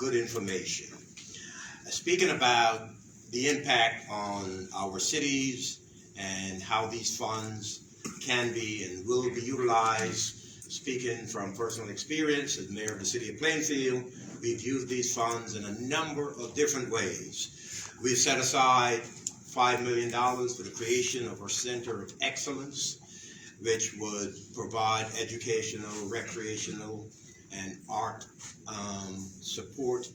good information. Speaking about the impact on our cities and how these funds can be and will be utilized, speaking from personal experience as mayor of the city of Plainfield, we've used these funds in a number of different ways. We've set aside $5 million for the creation of our Center of Excellence, which would provide educational, recreational, and art support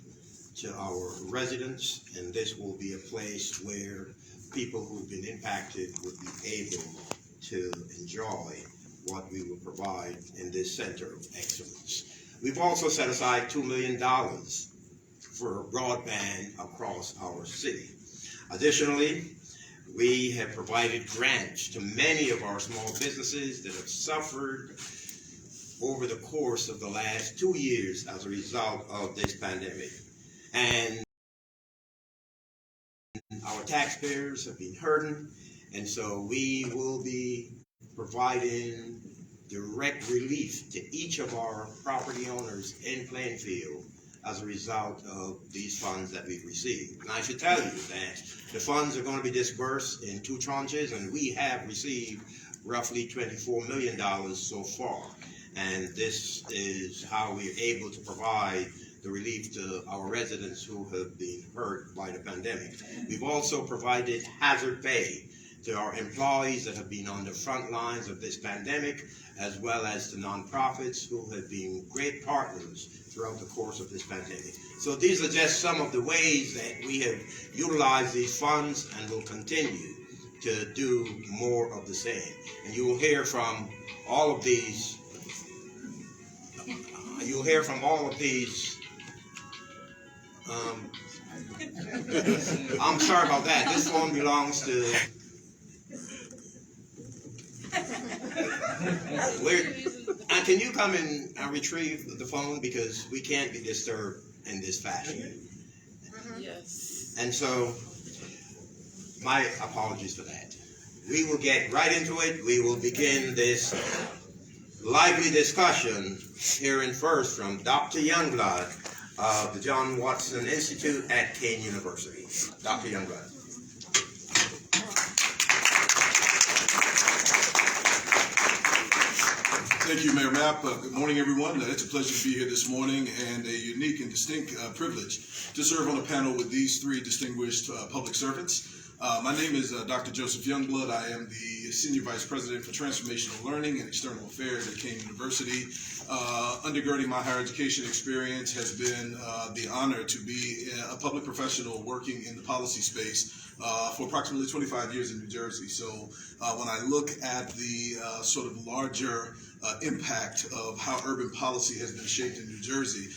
to our residents, and this will be a place where people who've been impacted would be able to enjoy what we will provide in this Center of Excellence. We've also set aside $2 million for broadband across our city. Additionally, we have provided grants to many of our small businesses that have suffered over the course of the last 2 years as a result of this pandemic. And our taxpayers have been hurting, and so we will be providing direct relief to each of our property owners in Plainfield as a result of these funds that we've received. And I should tell you that the funds are going to be disbursed in 2 tranches, and we have received roughly $24 million so far. And this is how we're able to provide the relief to our residents who have been hurt by the pandemic. We've also provided hazard pay to our employees that have been on the front lines of this pandemic, as well as to nonprofits who have been great partners throughout the course of this pandemic. So these are just some of the ways that we have utilized these funds and will continue to do more of the same. And you will hear from all of these, I'm sorry about that. This phone belongs to, can you come and retrieve the phone, because we can't be disturbed in this fashion. Yes. And so, my apologies for that. We will get right into it. We will begin this lively discussion, hearing first from Dr. Youngblood of the John Watson Institute at Kean University. Dr. Youngblood. Thank you, Mayor Mapp. Good morning, everyone. It's a pleasure to be here this morning, and a unique and distinct privilege to serve on a panel with these 3 distinguished public servants. My name is Dr. Joseph Youngblood. I am the Senior Vice President for Transformational Learning and External Affairs at Kean University. Undergirding my higher education experience has been the honor to be a public professional working in the policy space for approximately 25 years in New Jersey. So when I look at the sort of larger impact of how urban policy has been shaped in New Jersey,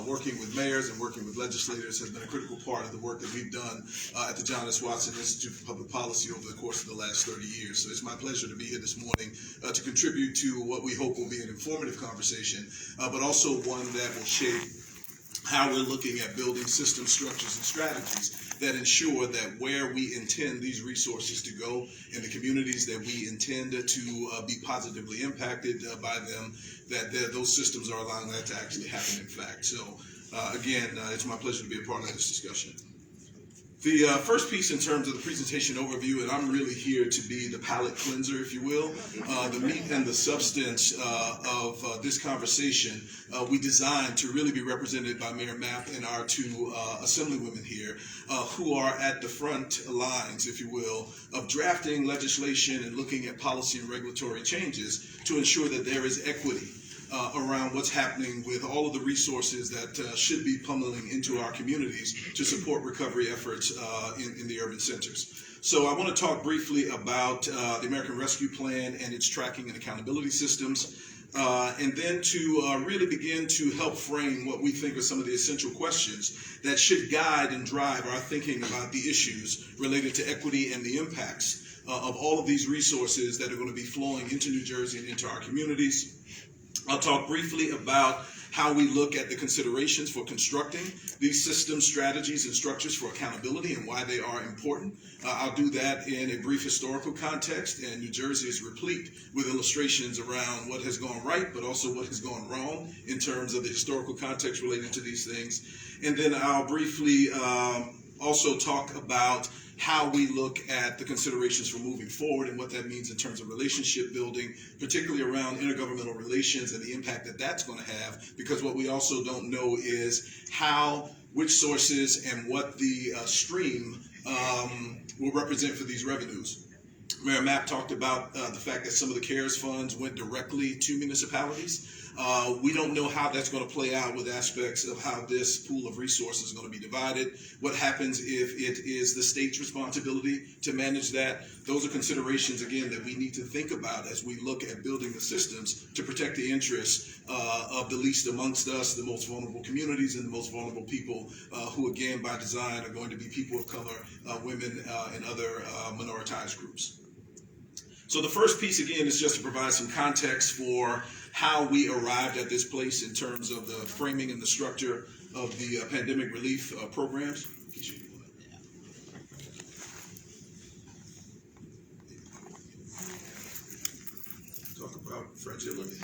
working with mayors and working with legislators has been a critical part of the work that we've done at the John S. Watson Institute for Public Policy over the course of the last 30 years. So it's my pleasure to be here this morning to contribute to what we hope will be an informative conversation, but also one that will shape how we're looking at building system structures and strategies that ensure that where we intend these resources to go in the communities that we intend to be positively impacted by them, that those systems are allowing that to actually happen in fact. So again, it's my pleasure to be a part of this discussion. The first piece in terms of the presentation overview, and I'm really here to be the palate cleanser, if you will, the meat and the substance of this conversation, we designed to really be represented by Mayor Mapp and our 2 assemblywomen here, who are at the front lines, if you will, of drafting legislation and looking at policy and regulatory changes to ensure that there is equity around what's happening with all of the resources that should be pummeling into our communities to support recovery efforts in the urban centers. So I want to talk briefly about the American Rescue Plan and its tracking and accountability systems, and then to really begin to help frame what we think are some of the essential questions that should guide and drive our thinking about the issues related to equity and the impacts of all of these resources that are going to be flowing into New Jersey and into our communities. I'll talk briefly about how we look at the considerations for constructing these systems, strategies, and structures for accountability and why they are important. I'll do that in a brief historical context, and New Jersey is replete with illustrations around what has gone right, but also what has gone wrong in terms of the historical context related to these things. And then I'll briefly also talk about how we look at the considerations for moving forward and what that means in terms of relationship building, particularly around intergovernmental relations and the impact that that's going to have, because what we also don't know is which sources and what the stream will represent for these revenues. Mayor Mapp talked about the fact that some of the CARES funds went directly to municipalities. We don't know how that's going to play out with aspects of how this pool of resources is going to be divided. What happens if it is the state's responsibility to manage that? Those are considerations, again, that we need to think about as we look at building the systems to protect the interests of the least amongst us, the most vulnerable communities, and the most vulnerable people who, again, by design, are going to be people of color, women, and other minoritized groups. So the first piece, again, is just to provide some context for how we arrived at this place in terms of the framing and the structure of the pandemic relief programs. Talk about fragility.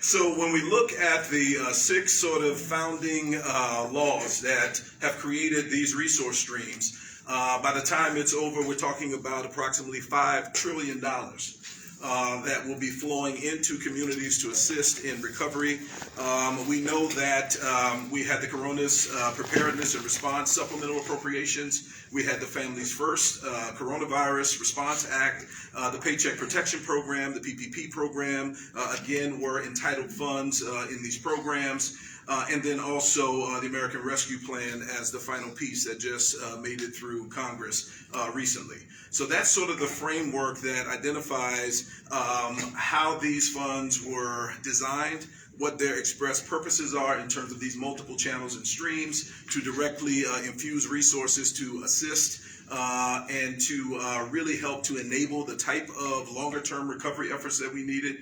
So when we look at the six sort of founding laws that have created these resource streams, by the time it's over, we're talking about approximately $5 trillion that will be flowing into communities to assist in recovery. We know that we had the Corona's Preparedness and Response Supplemental Appropriations. We had the Families First Coronavirus Response Act, the Paycheck Protection Program, the PPP program, again, were entitled funds in these programs. And then also the American Rescue Plan as the final piece that just made it through Congress recently. So that's sort of the framework that identifies how these funds were designed, what their express purposes are in terms of these multiple channels and streams to directly infuse resources to assist and to really help to enable the type of longer-term recovery efforts that we needed,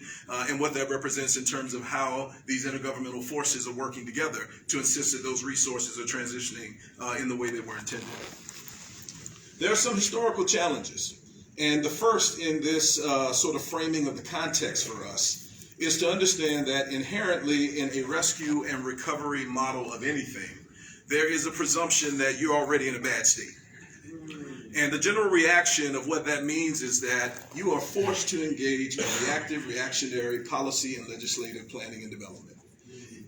and what that represents in terms of how these intergovernmental forces are working together to insist that those resources are transitioning in the way they were intended. There are some historical challenges, and the first in this sort of framing of the context for us is to understand that inherently in a rescue and recovery model of anything, there is a presumption that you're already in a bad state. And the general reaction of what that means is that you are forced to engage in reactive, reactionary policy and legislative planning and development.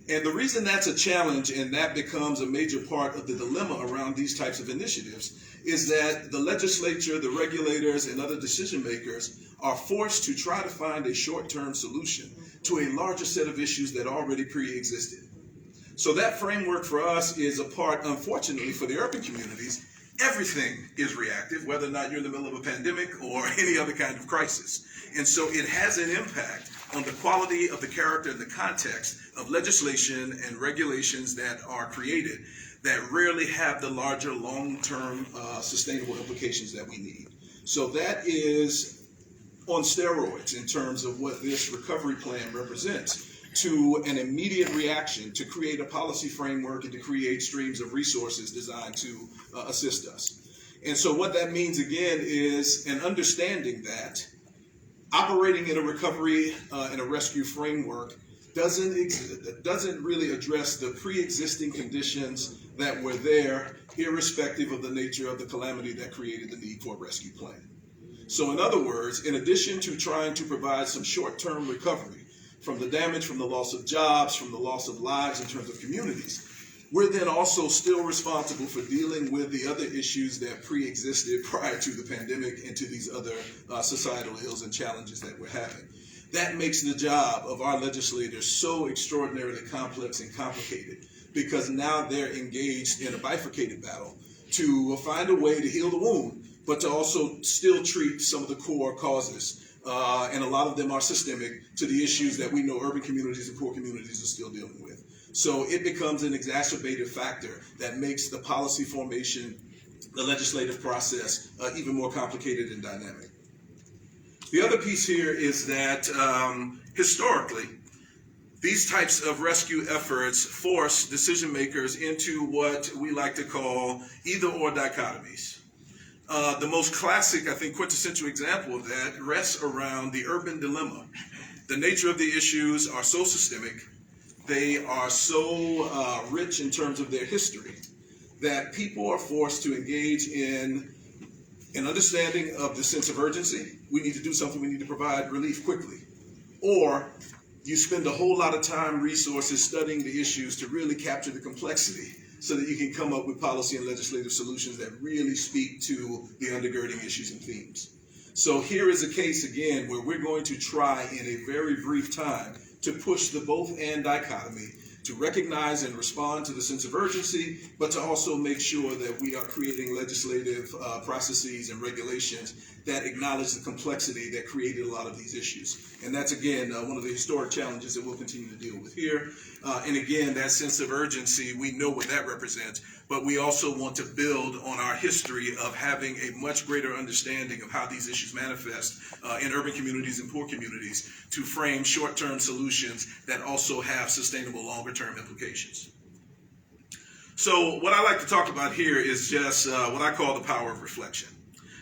And the reason that's a challenge and that becomes a major part of the dilemma around these types of initiatives is that the legislature, the regulators, and other decision makers are forced to try to find a short-term solution to a larger set of issues that already pre-existed. So that framework for us is a part, unfortunately, for the urban communities. Everything is reactive, whether or not you're in the middle of a pandemic or any other kind of crisis. And so it has an impact on the quality of the character and the context of legislation and regulations that are created that rarely have the larger long-term sustainable implications that we need. So that is on steroids in terms of what this recovery plan represents to an immediate reaction to create a policy framework and to create streams of resources designed to assist us. And so what that means, again, is an understanding that operating in a recovery and a rescue framework doesn't really address the pre-existing conditions that were there, irrespective of the nature of the calamity that created the need for a rescue plan. So in other words, in addition to trying to provide some short-term recovery from the damage, from the loss of jobs, from the loss of lives in terms of communities, we're then also still responsible for dealing with the other issues that pre-existed prior to the pandemic and to these other societal ills and challenges that we're having. That makes the job of our legislators so extraordinarily complex and complicated because now they're engaged in a bifurcated battle to find a way to heal the wound, but to also still treat some of the core causes. And a lot of them are systemic to the issues that we know urban communities and poor communities are still dealing with. So it becomes an exacerbated factor that makes the policy formation, the legislative process, even more complicated and dynamic. The other piece here is that historically, These types of rescue efforts force decision makers into what we like to call either or dichotomies. The most classic, I think, quintessential example of that rests around the urban dilemma. The nature of the issues are so systemic, they are so rich in terms of their history, that people are forced to engage in an understanding of the sense of urgency. We need to do something, we need to provide relief quickly. Or you spend a whole lot of time, resources studying the issues to really capture the complexity so that you can come up with policy and legislative solutions that really speak to the undergirding issues and themes. So here is a case again where we're going to try in a very brief time to push the both and dichotomy, to recognize and respond to the sense of urgency, but to also make sure that we are creating legislative processes and regulations that acknowledge the complexity that created a lot of these issues. And that's, again, one of the historic challenges that we'll continue to deal with here. And again, that sense of urgency, we know what that represents, but we also want to build on our history of having a much greater understanding of how these issues manifest in urban communities and poor communities to frame short-term solutions that also have sustainable longer-term implications. So what I like to talk about here is just what I call the power of reflection.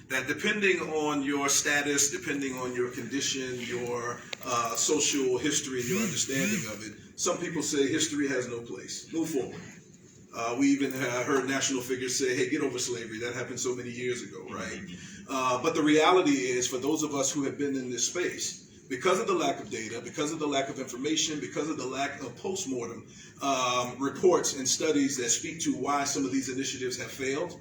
That depending on your status, depending on your condition, your social history, your understanding of it, some people say history has no place. Move forward. We even heard national figures say, hey, get over slavery. That happened so many years ago, right? But the reality is, for those of us who have been in this space, because of the lack of data, because of the lack of information, because of the lack of postmortem reports and studies that speak to why some of these initiatives have failed,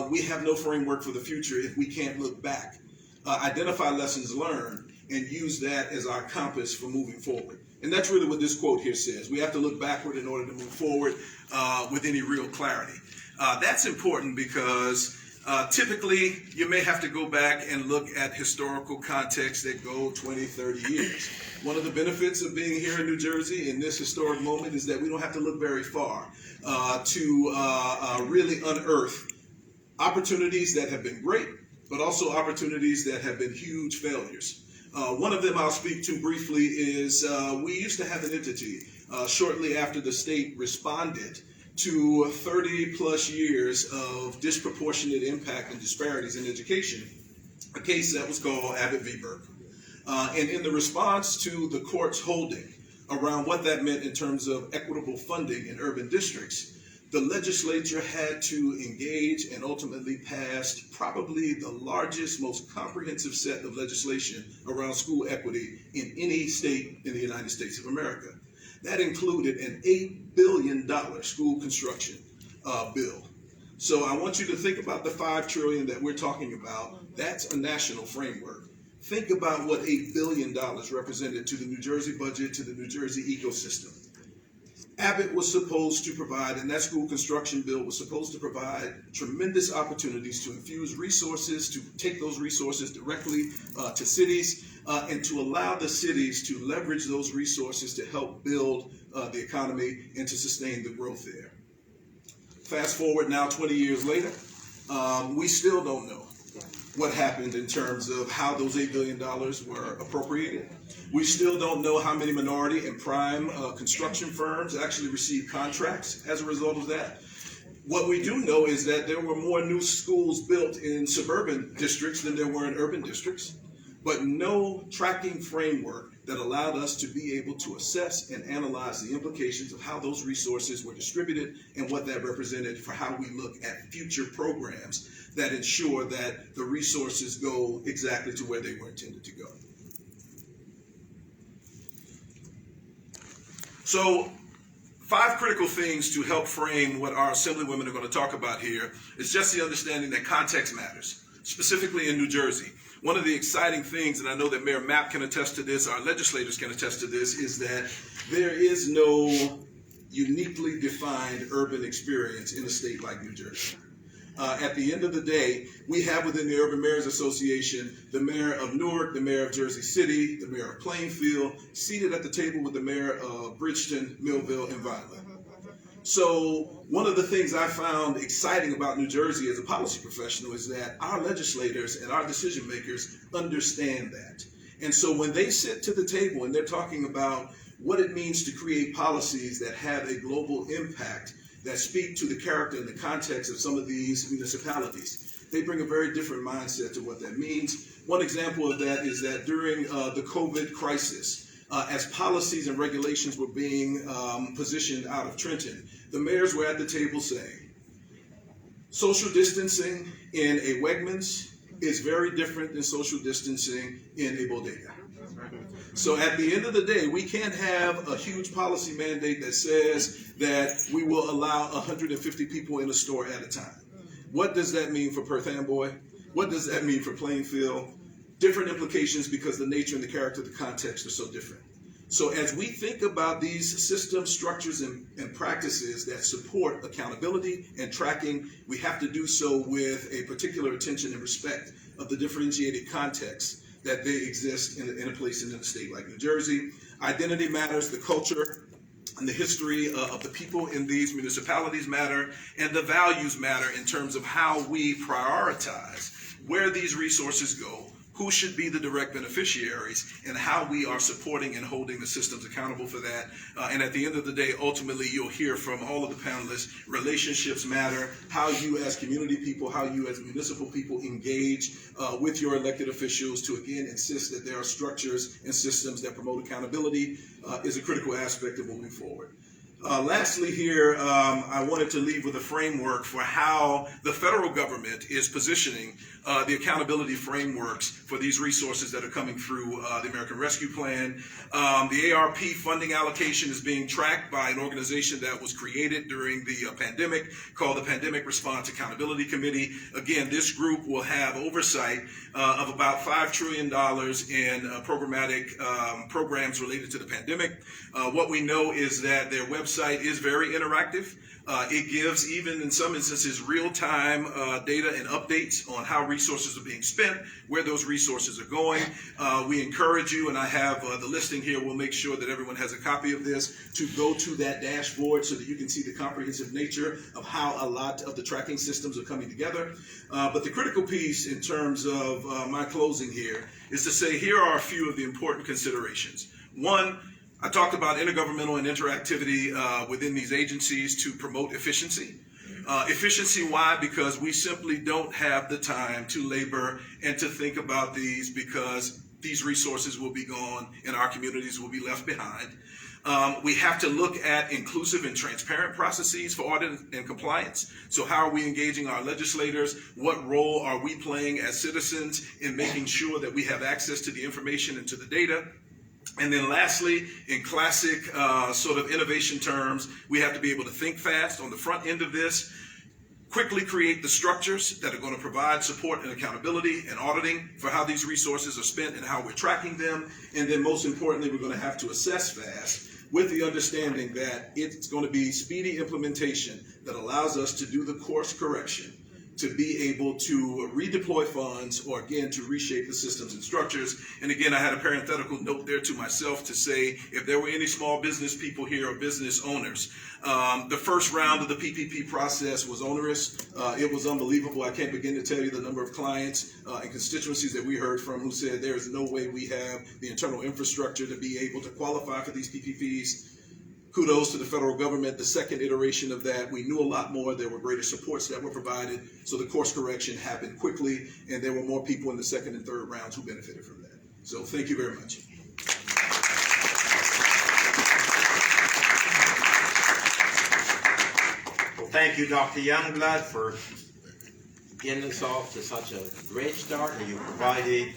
we have no framework for the future if we can't look back, identify lessons learned, and use that as our compass for moving forward. And that's really what this quote here says. We have to look backward in order to move forward with any real clarity. That's important because typically you may have to go back and look at historical contexts that go 20, 30 years. One of the benefits of being here in New Jersey in this historic moment is that we don't have to look very far to really unearth opportunities that have been great, but also opportunities that have been huge failures. One of them I'll speak to briefly is we used to have an entity shortly after the state responded to 30 plus years of disproportionate impact and disparities in education, a case that was called Abbott v. Burke. And in the response to the court's holding around what that meant in terms of equitable funding in urban districts, the legislature had to engage and ultimately passed probably the largest, most comprehensive set of legislation around school equity in any state in the United States of America. That included an $8 billion school construction bill. So I want you to think about the $5 trillion that we're talking about. That's a national framework. Think about what $8 billion represented to the New Jersey budget, to the New Jersey ecosystem. Abbott was supposed to provide, and that school construction bill was supposed to provide tremendous opportunities to infuse resources, to take those resources directly to cities, and to allow the cities to leverage those resources to help build the economy and to sustain the growth there. Fast forward now 20 years later, we still don't know what happened in terms of how those $8 billion were appropriated. We still don't know how many minority and prime construction firms actually received contracts as a result of that. What we do know is that there were more new schools built in suburban districts than there were in urban districts, but no tracking framework that allowed us to be able to assess and analyze the implications of how those resources were distributed and what that represented for how we look at future programs that ensure that the resources go exactly to where they were intended to go. So 5 critical things to help frame what our Assemblywomen are going to talk about here is just the understanding that context matters, specifically in New Jersey. One of the exciting things, and I know that Mayor Mapp can attest to this, our legislators can attest to this, is that there is no uniquely defined urban experience in a state like New Jersey. At the end of the day, we have within the Urban Mayors Association the mayor of Newark, the mayor of Jersey City, the mayor of Plainfield, seated at the table with the mayor of Bridgeton, Millville, and Vineland. So one of the things I found exciting about New Jersey as a policy professional is that our legislators and our decision makers understand that. And so when they sit to the table and they're talking about what it means to create policies that have a global impact, that speak to the character and the context of some of these municipalities. They bring a very different mindset to what that means. One example of that is that during the COVID crisis, as policies and regulations were being positioned out of Trenton, the mayors were at the table saying, social distancing in a Wegmans is very different than social distancing in a bodega. So at the end of the day, we can't have a huge policy mandate that says that we will allow 150 people in a store at a time. What does that mean for Perth Amboy? What does that mean for Plainfield? Different implications because the nature and the character of the context are so different. So as we think about these systems, structures, and practices that support accountability and tracking, we have to do so with a particular attention and respect of the differentiated context that they exist in a place in a state like New Jersey. Identity matters, the culture and the history of the people in these municipalities matter, and the values matter in terms of how we prioritize where these resources go, who should be the direct beneficiaries, and how we are supporting and holding the systems accountable for that. And at the end of the day, ultimately, you'll hear from all of the panelists, relationships matter, how you as community people, how you as municipal people engage with your elected officials to, again, insist that there are structures and systems that promote accountability is a critical aspect of moving forward. Lastly here, I wanted to leave with a framework for how the federal government is positioning the accountability frameworks for these resources that are coming through the American Rescue Plan. The ARP funding allocation is being tracked by an organization that was created during the pandemic called the Pandemic Response Accountability Committee. Again, this group will have oversight of about $5 trillion in programmatic programs related to the pandemic. What we know is that their website is very interactive. It gives, even in some instances, real-time data and updates on how resources are being spent, where those resources are going. We encourage you, and I have the listing here. We'll make sure that everyone has a copy of this, to go to that dashboard so that you can see the comprehensive nature of how a lot of the tracking systems are coming together. But the critical piece in terms of my closing here is to say here are a few of the important considerations. One, I talked about intergovernmental and interactivity within these agencies to promote efficiency. Efficiency, why? Because we simply don't have the time to labor and to think about these, because these resources will be gone and our communities will be left behind. We have to look at inclusive and transparent processes for audit and compliance. So how are we engaging our legislators? What role are we playing as citizens in making sure that we have access to the information and to the data? And then lastly, in classic sort of innovation terms, we have to be able to think fast on the front end of this, quickly create the structures that are going to provide support and accountability and auditing for how these resources are spent and how we're tracking them. And then most importantly, we're going to have to assess fast with the understanding that it's going to be speedy implementation that allows us to do the course correction, to be able to redeploy funds, or again, to reshape the systems and structures. And again, I had a parenthetical note there to myself to say, if there were any small business people here or business owners, the first round of the PPP process was onerous. It was unbelievable. I can't begin to tell you the number of clients and constituencies that we heard from who said there is no way we have the internal infrastructure to be able to qualify for these PPPs. Kudos to the federal government. The second iteration of that, we knew a lot more. There were greater supports that were provided. So the course correction happened quickly, and there were more people in the second and third rounds who benefited from that. So thank you very much. Well, thank you, Dr. Youngblood, for getting us off to such a great start, and you provided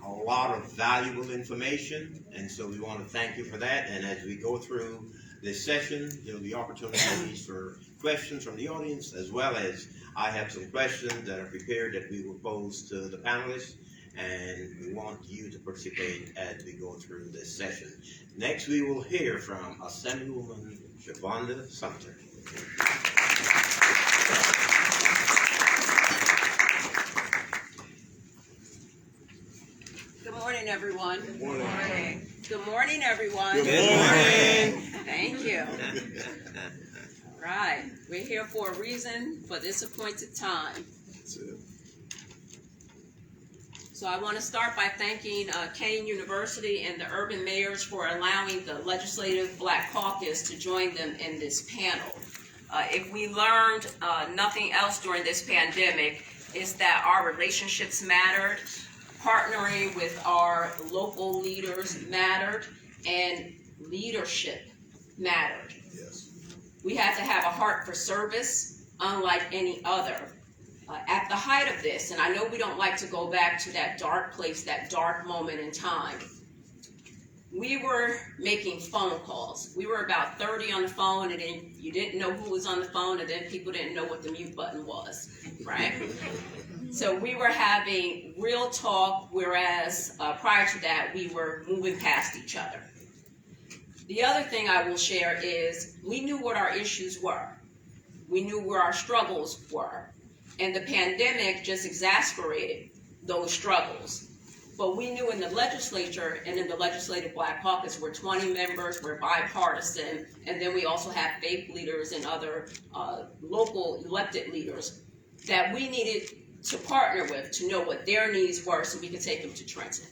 a lot of valuable information, and so we want to thank you for that. And as we go through this session, there'll be opportunities for questions from the audience, as well as I have some questions that are prepared that we will pose to the panelists, and we want you to participate as we go through this session. Next, we will hear from Assemblywoman Shavonda Sumter. Good morning, everyone. Good morning. Good morning, everyone. Good morning. Thank you. All right. We're here for a reason, for this appointed time. That's it. So I want to start by thanking Kane University and the urban mayors for allowing the Legislative Black Caucus to join them in this panel. If we learned nothing else during this pandemic, is that our relationships mattered, partnering with our local leaders mattered, and leadership mattered. Yes. We had to have a heart for service, unlike any other. At the height of this, and I know we don't like to go back to that dark place, that dark moment in time, we were making phone calls. We were about 30 on the phone, and then you didn't know who was on the phone, and then people didn't know what the mute button was, right? So we were having real talk, whereas prior to that, we were moving past each other. The other thing I will share is we knew what our issues were. We knew where our struggles were. And the pandemic just exacerbated those struggles. But we knew in the legislature and in the Legislative Black Caucus, we're 20 members, we're bipartisan, and then we also have faith leaders and other local elected leaders that we needed to partner with to know what their needs were so we could take them to Trenton.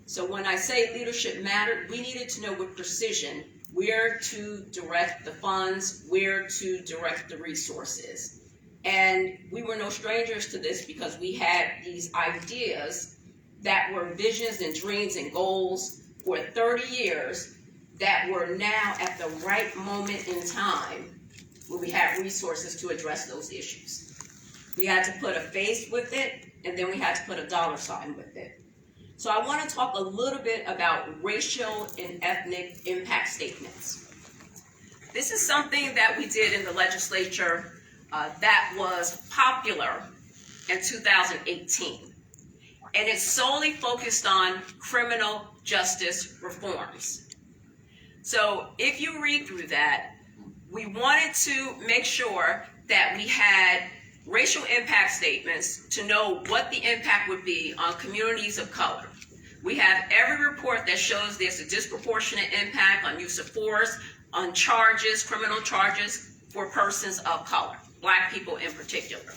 So when I say leadership mattered, we needed to know with precision where to direct the funds, where to direct the resources. And we were no strangers to this because we had these ideas that were visions and dreams and goals for 30 years that were now at the right moment in time where we had resources to address those issues. We had to put a face with it, and then we had to put a dollar sign with it. So I want to talk a little bit about racial and ethnic impact statements. This is something that we did in the legislature that was popular in 2018. And it's solely focused on criminal justice reforms. So if you read through that, we wanted to make sure that we had racial impact statements to know what the impact would be on communities of color. We have every report that shows there's a disproportionate impact on use of force, on charges, criminal charges for persons of color, Black people in particular.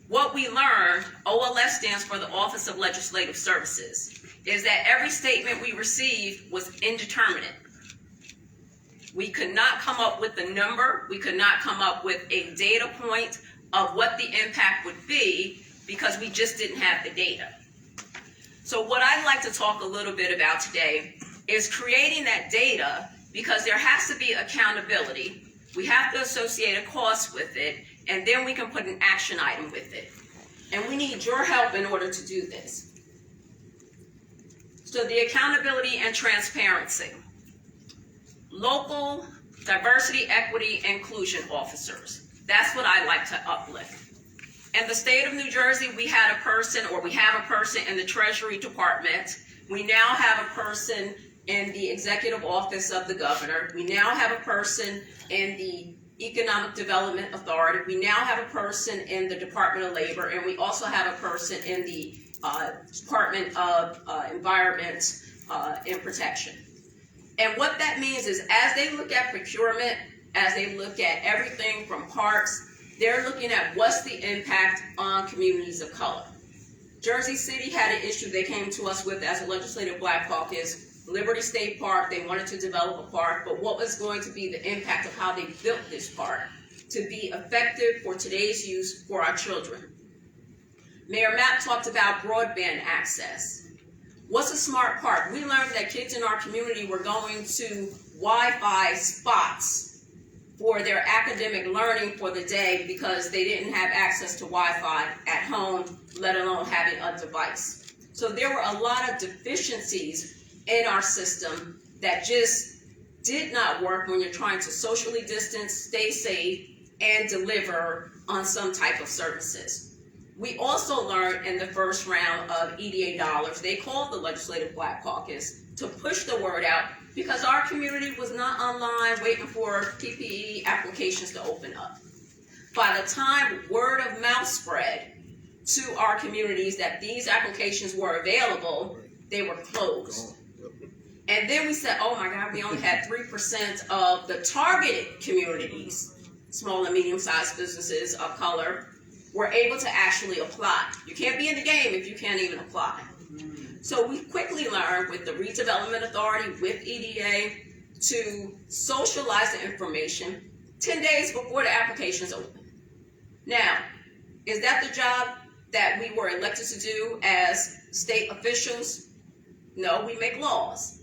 What we learned, OLS stands for the Office of Legislative Services, is that every statement we received was indeterminate. We could not come up with a number, we could not come up with a data point of what the impact would be because we just didn't have the data. So what I'd like to talk a little bit about today is creating that data because there has to be accountability. We have to associate a cost with it, and then we can put an action item with it. And we need your help in order to do this. So the accountability and transparency. Local diversity, equity, inclusion officers. That's what I like to uplift. In the state of New Jersey, we have a person in the Treasury Department. We now have a person in the Executive Office of the Governor. We now have a person in the Economic Development Authority. We now have a person in the Department of Labor, and we also have a person in the Department of Environment and Protection. And what that means is as they look at procurement, as they look at everything from parts, they're looking at what's the impact on communities of color. Jersey City had an issue they came to us with as a Legislative Black Caucus. Liberty State Park, they wanted to develop a park, but what was going to be the impact of how they built this park to be effective for today's use for our children? Mayor Mapp talked about broadband access. What's a smart park? We learned that kids in our community were going to Wi-Fi spots for their academic learning for the day because they didn't have access to Wi-Fi at home, let alone having a device. So there were a lot of deficiencies in our system that just did not work when you're trying to socially distance, stay safe, and deliver on some type of services. We also learned in the first round of EDA dollars, they called the Legislative Black Caucus to push the word out because our community was not online waiting for PPE applications to open up. By the time word of mouth spread to our communities that these applications were available, they were closed. And then we said, oh my God, we only had 3% of the targeted communities, small and medium-sized businesses of color, were able to actually apply. You can't be in the game if you can't even apply. So we quickly learned with the Redevelopment Authority, with EDA, to socialize the information 10 days before the applications open. Now, is that the job that we were elected to do as state officials? No, we make laws.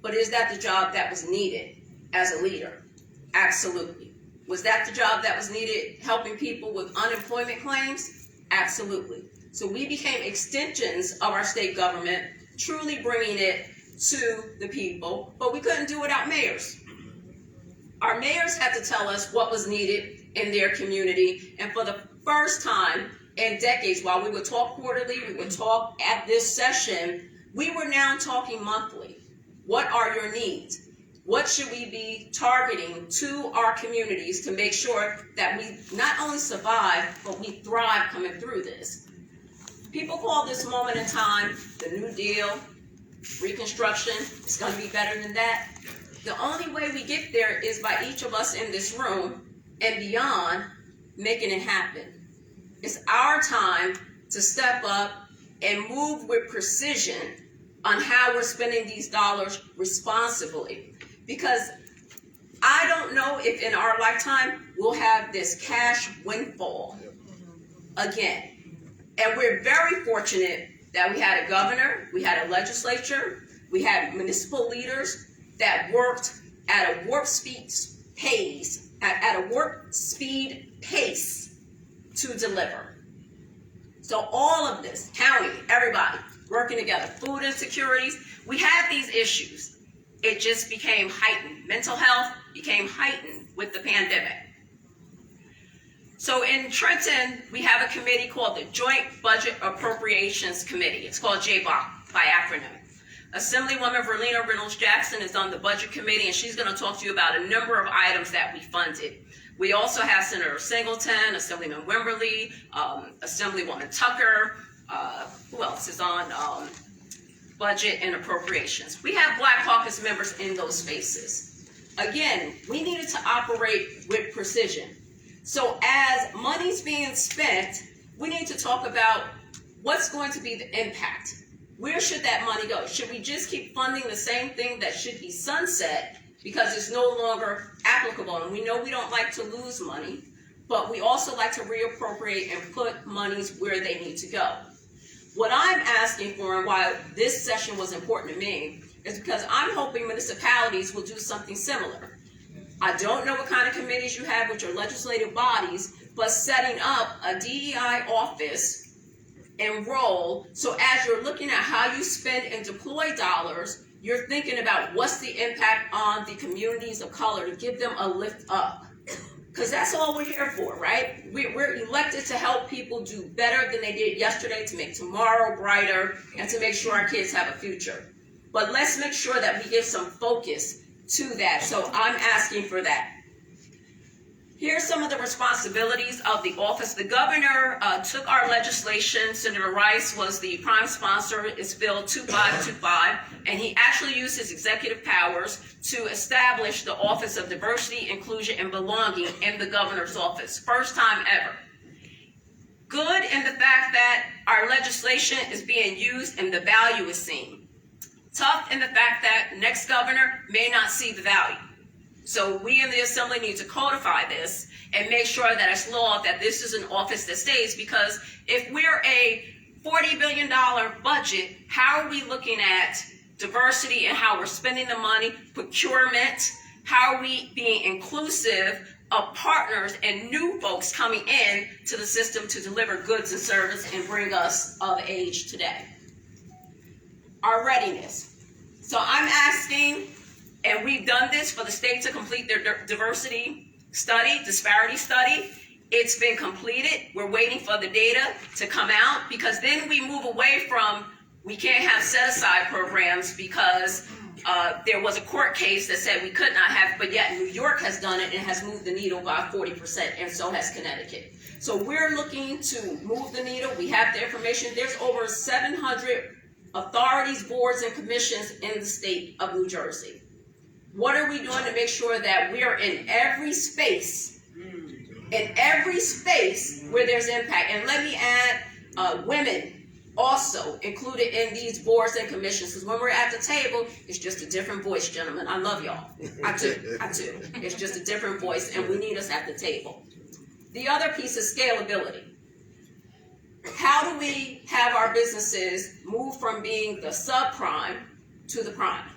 But is that the job that was needed as a leader? Absolutely. Was that the job that was needed helping people with unemployment claims? Absolutely. So we became extensions of our state government, truly bringing it to the people, but we couldn't do without mayors. Our mayors had to tell us what was needed in their community, and for the first time in decades, while we would talk quarterly, we would talk at this session, we were now talking monthly. What are your needs? What should we be targeting to our communities to make sure that we not only survive, but we thrive coming through this? People call this moment in time the New Deal, Reconstruction. It's going to be better than that. The only way we get there is by each of us in this room and beyond making it happen. It's our time to step up and move with precision on how we're spending these dollars responsibly. Because I don't know if in our lifetime we'll have this cash windfall again. And we're very fortunate that we had a governor, we had a legislature, we had municipal leaders that worked at a warp speed pace, to deliver. So all of this, county, everybody working together, food insecurities, we had these issues. It just became heightened. Mental health became heightened with the pandemic. So in Trenton, we have a committee called the Joint Budget Appropriations Committee. It's called JBOC by acronym. Assemblywoman Verlina Reynolds-Jackson is on the Budget Committee, and she's going to talk to you about a number of items that we funded. We also have Senator Singleton, Assemblyman Wimberly, Assemblywoman Tucker. Who else is on Budget and Appropriations? We have Black Caucus members in those spaces. Again, we needed to operate with precision. So as money's being spent, we need to talk about what's going to be the impact. Where should that money go? Should we just keep funding the same thing that should be sunset because it's no longer applicable? And we know we don't like to lose money, but we also like to reappropriate and put monies where they need to go. What I'm asking for, and why this session was important to me, is because I'm hoping municipalities will do something similar. I don't know what kind of committees you have with your legislative bodies, but setting up a DEI office and role, so as you're looking at how you spend and deploy dollars, you're thinking about what's the impact on the communities of color to give them a lift up. Because that's all we're here for, right? We're elected to help people do better than they did yesterday, to make tomorrow brighter, and to make sure our kids have a future. But let's make sure that we give some focus to that. So I'm asking for that. Here's some of the responsibilities of the office. The governor took our legislation. Senator Rice was the prime sponsor. It's Bill 2525, and he actually used his executive powers to establish the Office of Diversity, Inclusion, and Belonging in the governor's office. First time ever. Good in the fact that our legislation is being used and the value is seen. Tough in the fact that next governor may not see the value. So we in the Assembly need to codify this and make sure that it's law that this is an office that stays, because if we're a $40 billion budget, how are we looking at diversity and how we're spending the money, procurement, how are we being inclusive of partners and new folks coming in to the system to deliver goods and service and bring us of age today? Our readiness. So I'm asking, and we've done this for the state to complete their diversity study, disparity study. It's been completed. We're waiting for the data to come out, because then we move away from, we can't have set-aside programs because there was a court case that said we could not have, but yet New York has done it and has moved the needle by 40%, and so has Connecticut. So we're looking to move the needle. We have the information. There's over 700 authorities, boards, and commissions in the state of New Jersey. What are we doing to make sure that we are in every space in every space where there's impact. And let me add women also included in these boards and commissions, because when we're at the table, it's just a different voice, gentlemen. I love y'all. I do. It's just a different voice, and we need us at the table. The other piece is scalability. How do we have our businesses move from being the subprime to the prime?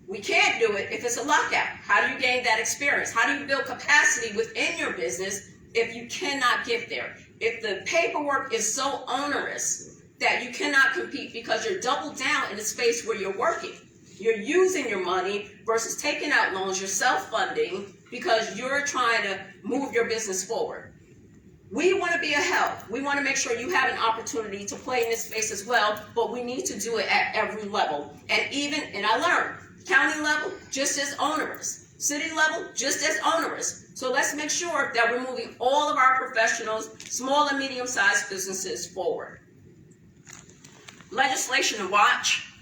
We can't do it if it's a lockout. How do you gain that experience? How do you build capacity within your business if you cannot get there? If the paperwork is so onerous that you cannot compete because you're doubled down in the space where you're working. You're using your money versus taking out loans, you're self-funding because you're trying to move your business forward. We want to be a help. We want to make sure you have an opportunity to play in this space as well, but we need to do it at every level. And I learned, county level, just as onerous. City level, just as onerous. So let's make sure that we're moving all of our professionals, small and medium-sized businesses forward. Legislation to watch.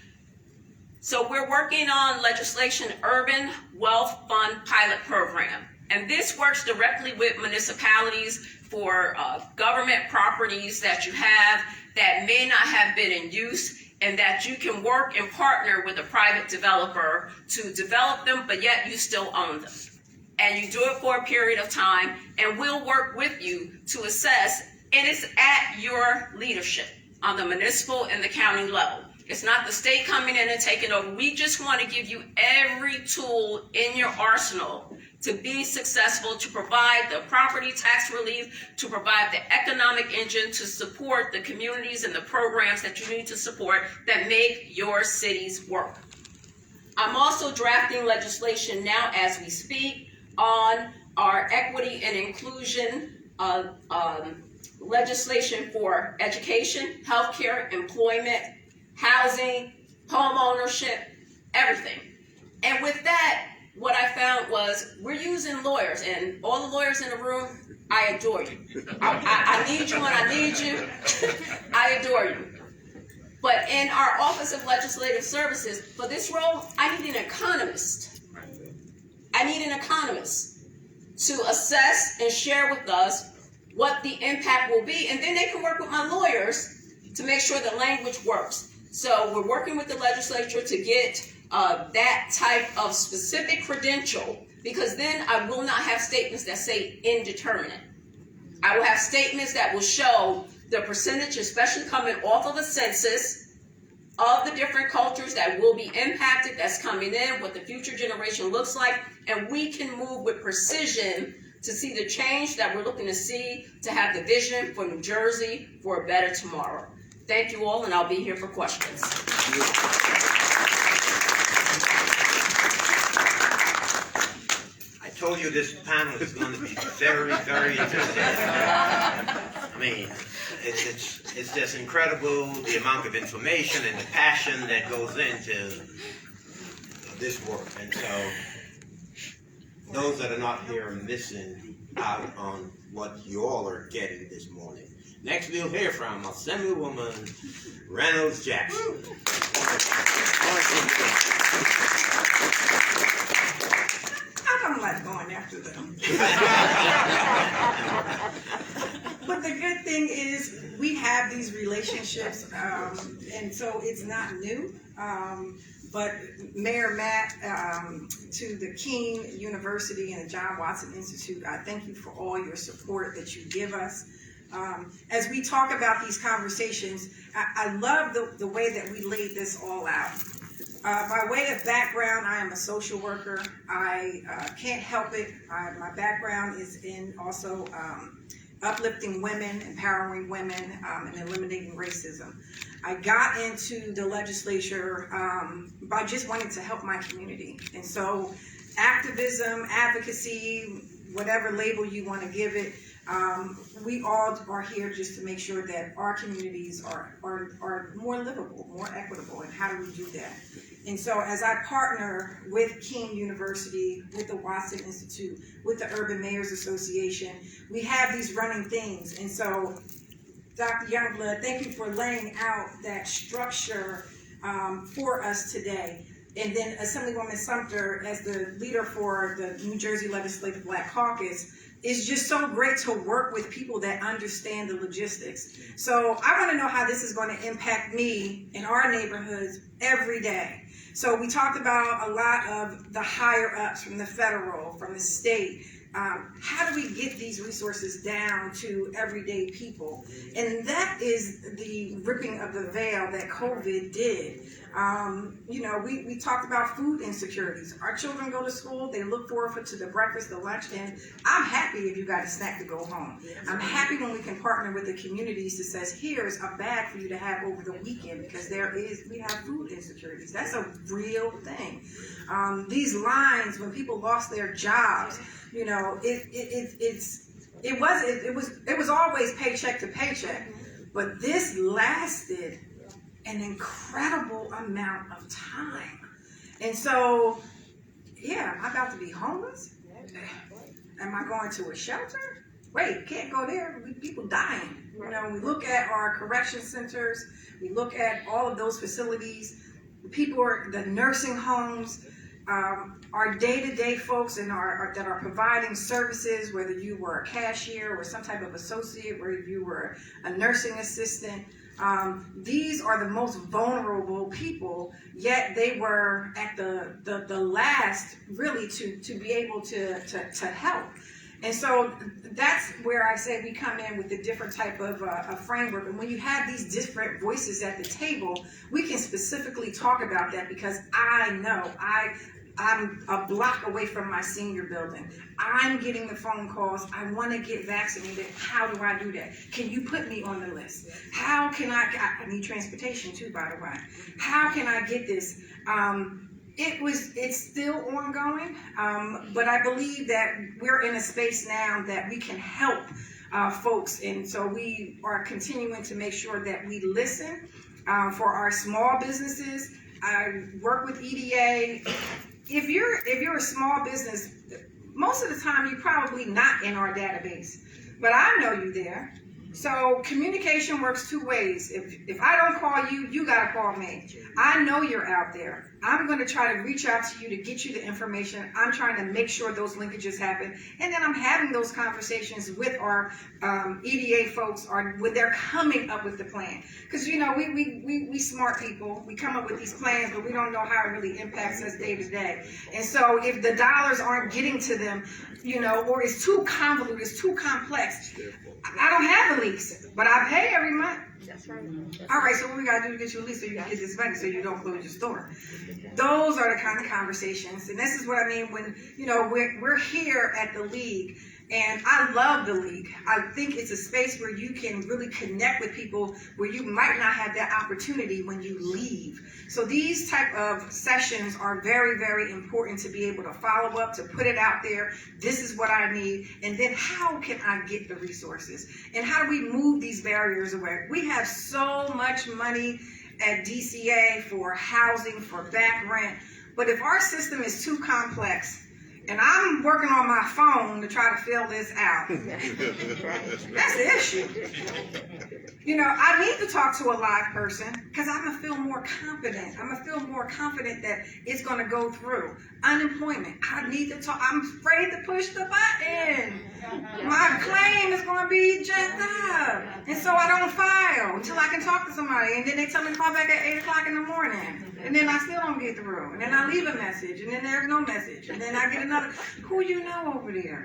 So we're working on legislation Urban Wealth Fund Pilot Program. And this works directly with municipalities for government properties that you have that may not have been in use, and that you can work and partner with a private developer to develop them, but yet you still own them. And you do it for a period of time, and we'll work with you to assess, and it's at your leadership on the municipal and the county level. It's not the state coming in and taking over. We just want to give you every tool in your arsenal to be successful, to provide the property tax relief, to provide the economic engine, to support the communities and the programs that you need to support that make your cities work. I'm also drafting legislation now as we speak on our equity and inclusion legislation for education, healthcare, employment, housing, home ownership, everything. And with that, what I found was we're using lawyers, and all the lawyers in the room, I adore you. I need you when I need you. I adore you. But in our Office of Legislative Services, for this role, I need an economist. I need an economist to assess and share with us what the impact will be, and then they can work with my lawyers to make sure the language works. So we're working with the legislature to get that type of specific credential, because then I will not have statements that say indeterminate. I will have statements that will show the percentage, especially coming off of a census, of the different cultures that will be impacted, that's coming in, what the future generation looks like, and we can move with precision to see the change that we're looking to see, to have the vision for New Jersey for a better tomorrow. Thank you all, and I'll be here for questions. I told you this panel is going to be very, very interesting. I mean, it's just incredible the amount of information and the passion that goes into this work. And so those that are not here are missing out on what you all are getting this morning. Next, we'll hear from Assemblywoman Reynolds Jackson. I don't like going after them. But the good thing is we have these relationships, and so it's not new. But Mayor Mapp, to the King University and the John Watson Institute, I thank you for all your support that you give us. As we talk about these conversations, I love the way that we laid this all out. By way of background, I am a social worker. I can't help it. My background is in also uplifting women, empowering women, and eliminating racism. I got into the legislature by just wanting to help my community. And so activism, advocacy, whatever label you want to give it, we all are here just to make sure that our communities are more livable, more equitable. And how do we do that? And so as I partner with King University, with the Watson Institute, with the Urban Mayors Association, we have these running things. And so Dr. Youngblood, thank you for laying out that structure for us today. And then Assemblywoman Sumter, as the leader for the New Jersey Legislative Black Caucus, it's just so great to work with people that understand the logistics. So I want to know how this is going to impact me in our neighborhoods every day. So we talked about a lot of the higher ups from the federal, from the state. How do we get these resources down to everyday people? And that is the ripping of the veil that COVID did. We talked about food insecurities. Our children go to school, they look forward to the breakfast, the lunch, and I'm happy if you got a snack to go home. I'm happy when we can partner with the communities that says, here's a bag for you to have over the weekend, because we have food insecurities. That's a real thing. These lines, when people lost their jobs, it was always paycheck to paycheck, but this lasted an incredible amount of time. And so, I'm about to be homeless. Am I going to a shelter? Wait, can't go there. People dying. We look at our correction centers, we look at all of those facilities, the nursing homes, our day-to-day folks that are providing services, whether you were a cashier or some type of associate, whether you were a nursing assistant, these are the most vulnerable people, yet they were at the last really to be able to help. And so that's where I say we come in with a different type of a framework. And when you have these different voices at the table, we can specifically talk about that, because I know I'm a block away from my senior building. I'm getting the phone calls. I want to get vaccinated. How do I do that? Can you put me on the list? How can I need transportation too, by the way. How can I get this? It's still ongoing, but I believe that we're in a space now that we can help folks. And so we are continuing to make sure that we listen for our small businesses. I work with EDA. If you're a small business, most of the time you're probably not in our database, but I know you there. So communication works two ways. If I don't call you, you gotta call me. I know you're out there. I'm going to try to reach out to you to get you the information. I'm trying to make sure those linkages happen, and then I'm having those conversations with our EDA folks, or when they're coming up with the plan. Because we smart people. We come up with these plans, but we don't know how it really impacts us day to day. And so if the dollars aren't getting to them, or it's too convoluted, it's too complex. I don't have a lease, but I pay every month. That's right. All right, so what we got to do to get you a lease so you can get this money so you don't close your store? Those are the kind of conversations. And this is what I mean when, we're here at the League. And I love the League. I think it's a space where you can really connect with people where you might not have that opportunity when you leave. So these type of sessions are very, very important to be able to follow up, to put it out there. This is what I need. And then how can I get the resources? And how do we move these barriers away? We have so much money at DCA for housing, for back rent. But if our system is too complex, and I'm working on my phone to try to fill this out, that's the issue. I need to talk to a live person because I'm going to feel more confident. I'm going to feel more confident that it's going to go through. Unemployment, I need to talk. I'm afraid to push the button. My claim is going to be jacked up. And so I don't file until I can talk to somebody. And then they tell me to call back at 8 o'clock in the morning. And then I still don't get through. And then I leave a message. And then there's no message. And then I get another. Who you know over there?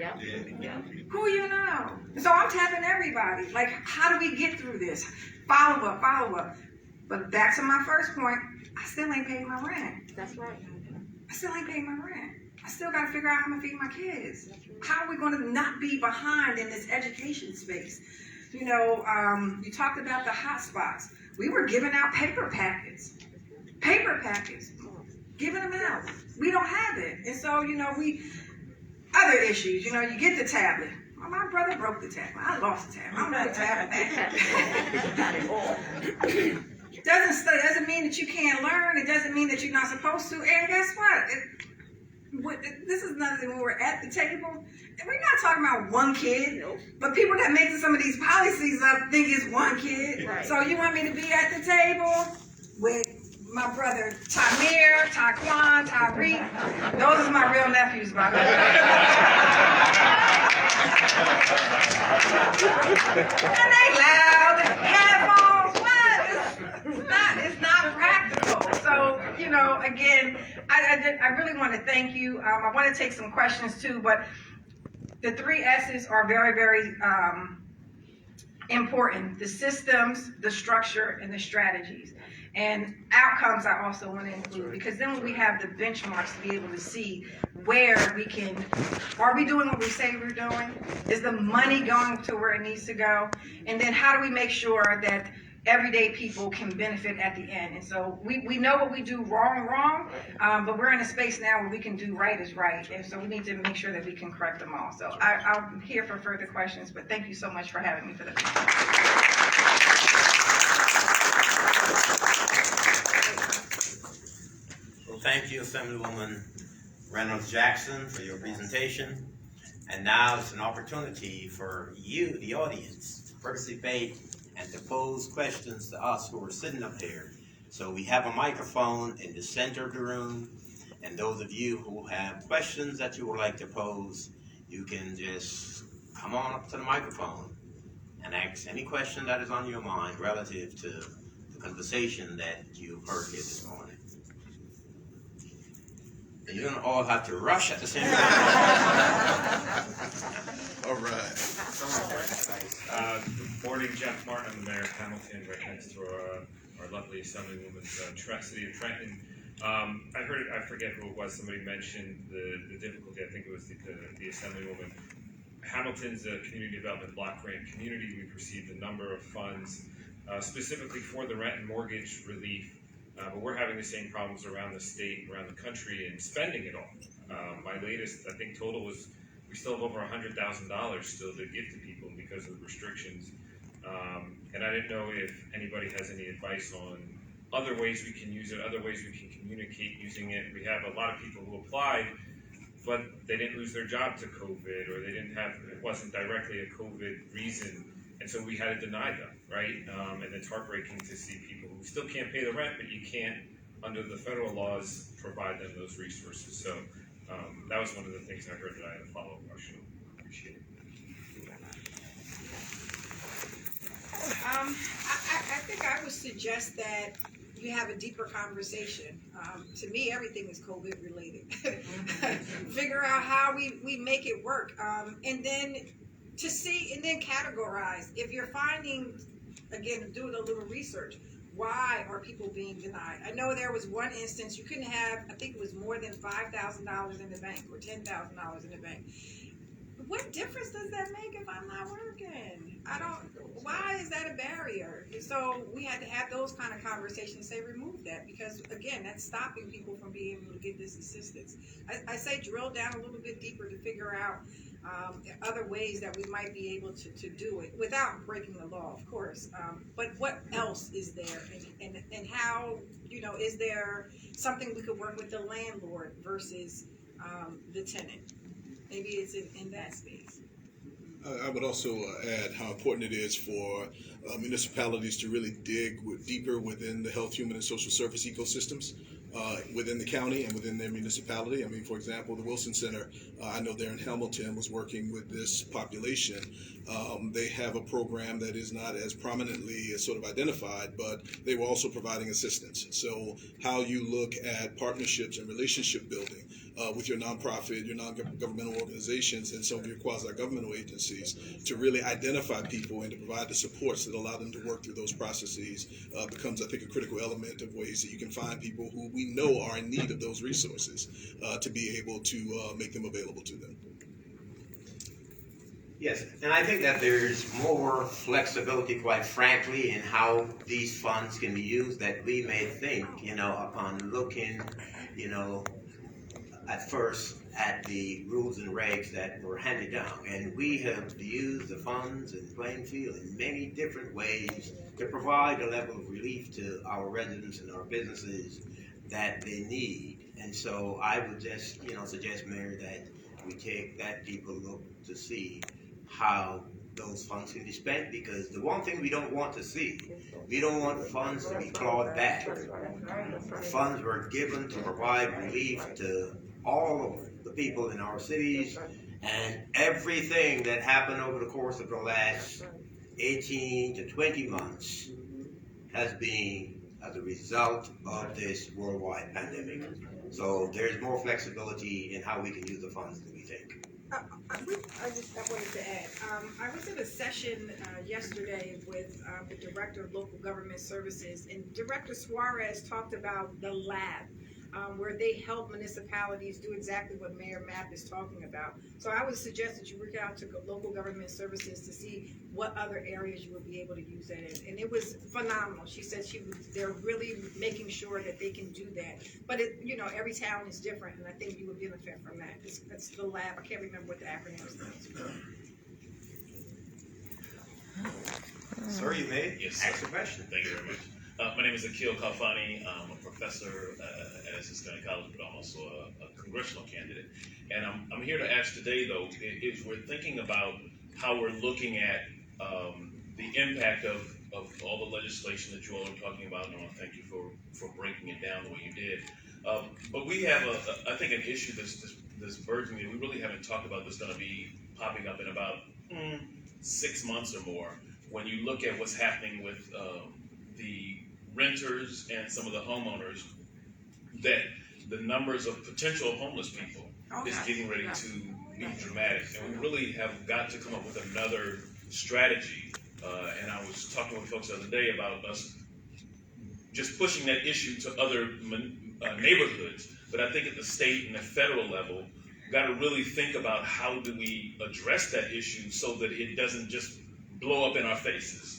Who you know? So I'm tapping everybody. Like, how do we get through this? Follow up. But back to my first point, I still ain't paying my rent. That's right. I still ain't paying my rent. I still got to figure out how I'm going to feed my kids. How are we going to not be behind in this education space? You talked about the hot spots. We were giving out paper packets, giving them out. We don't have it. And so, other issues, you get the tablet. Well, my brother broke the tablet. I lost the tablet. I don't know the tablet back. Doesn't mean that you can't learn. It doesn't mean that you're not supposed to. And guess what? This is nothing when we're at the table. And we're not talking about one kid, but people that make some of these policies up think it's one kid. Right. So you want me to be at the table with my brother Tamir, Taquan, Tyreek? Those are my real nephews, by the way. And they loud, headphones, what? It's not practical. So, you know, again, I really want to thank you. I want to take some questions too, but the 3 S's are very, very important. The systems, the structure, and the strategies. And outcomes I also want to include, because then when we have the benchmarks to be able to see where we can, are we doing what we say we're doing? Is the money going to where it needs to go? And then how do we make sure that everyday people can benefit at the end? And so we know what we do wrong, but we're in a space now where we can do right is right. And so we need to make sure that we can correct them all. So I'm here for further questions, but thank you so much for having me for the Well, thank you, Assemblywoman Reynolds Jackson, for your presentation. And now it's an opportunity for you, the audience, to participate and to pose questions to us who are sitting up here. So we have a microphone in the center of the room, and those of you who have questions that you would like to pose, you can just come on up to the microphone and ask any question that is on your mind relative to the conversation that you've heard here this morning. And you don't all have to rush at the same time. All right. Good morning, Jeff Martin. I'm the mayor of Hamilton, right next to our lovely Assemblywoman's city of Trenton. I forget who it was, somebody mentioned the difficulty. I think it was the Assemblywoman. Hamilton's a community development block grant community. We've received a number of funds specifically for the rent and mortgage relief, but we're having the same problems around the state, around the country, and spending it all. My latest, I think, total was we still have over $100,000 still to give to people because of the restrictions. And I didn't know if anybody has any advice on other ways we can use it, other ways we can communicate using it. We have a lot of people who applied, but they didn't lose their job to COVID, or it wasn't directly a COVID reason, and so we had to deny them, right? And it's heartbreaking to see people who still can't pay the rent, but you can't, under the federal laws, provide them those resources. So that was one of the things I heard that I had a follow-up question. Appreciate it. I think I would suggest that you have a deeper conversation. To me, everything is COVID related. Figure out how we make it work, and then to see and then categorize. If you're finding, again, doing a little research, why are people being denied? I know there was one instance you couldn't have, I think it was more than $5,000 in the bank or $10,000 in the bank. What difference does that make if I'm not working? Why is that a barrier? And so we had to have those kind of conversations, say remove that, because again, that's stopping people from being able to get this assistance. I say drill down a little bit deeper to figure out other ways that we might be able to do it without breaking the law, of course. But what else is there, and how, is there something we could work with the landlord versus the tenant? Maybe it's in that space. I would also add how important it is for municipalities to really dig deeper within the health, human, and social service ecosystems within the county and within their municipality. I mean, for example, the Wilson Center, I know there in Hamilton, was working with this population. They have a program that is not as prominently sort of identified, but they were also providing assistance. So how you look at partnerships and relationship building with your nonprofit, your non-governmental organizations, and some of your quasi-governmental agencies to really identify people and to provide the supports that allow them to work through those processes becomes, I think, a critical element of ways that you can find people who we know are in need of those resources to be able to make them available to them. Yes, and I think that there's more flexibility, quite frankly, in how these funds can be used that we may think, upon looking, at first at the rules and regs that were handed down. And we have used the funds in Plainfield in many different ways to provide a level of relief to our residents and our businesses that they need. And so I would just, suggest, Mayor, that we take that deeper look to see how those funds can be spent, because the one thing we don't want to see, we don't want funds to be clawed back. Funds were given to provide relief to all of the people in our cities, and everything that happened over the course of the last 18 to 20 months has been as a result of this worldwide pandemic. So there's more flexibility in how we can use the funds than we think. I wanted to add, I was at a session yesterday with the Director of Local Government Services, and Director Suarez talked about the lab, where they help municipalities do exactly what Mayor Mapp is talking about. So I would suggest that you reach out to local government services to see what other areas you would be able to use that in. And it was phenomenal. She said they're really making sure that they can do that. But every town is different, and I think you would benefit from that. That's the lab. I can't remember what the acronym stands for. Sir, you may Yes, ask sir. a question. Thank you very much. My name is Akil Kalfani. I'm a professor at Essex County College, but I'm also a congressional candidate. And I'm here to ask today, though, if we're thinking about how we're looking at the impact of all the legislation that you all are talking about, and I want to thank you for breaking it down the way you did. But we have, I think, an issue that's burgeoning that we really haven't talked about that's going to be popping up in about 6 months or more. When you look at what's happening with the renters and some of the homeowners, that the numbers of potential homeless people is getting ready to be dramatic. And we really have got to come up with another strategy. And I was talking with folks the other day about us just pushing that issue to other neighborhoods. But I think at the state and the federal level, we've got to really think about how do we address that issue so that it doesn't just blow up in our faces.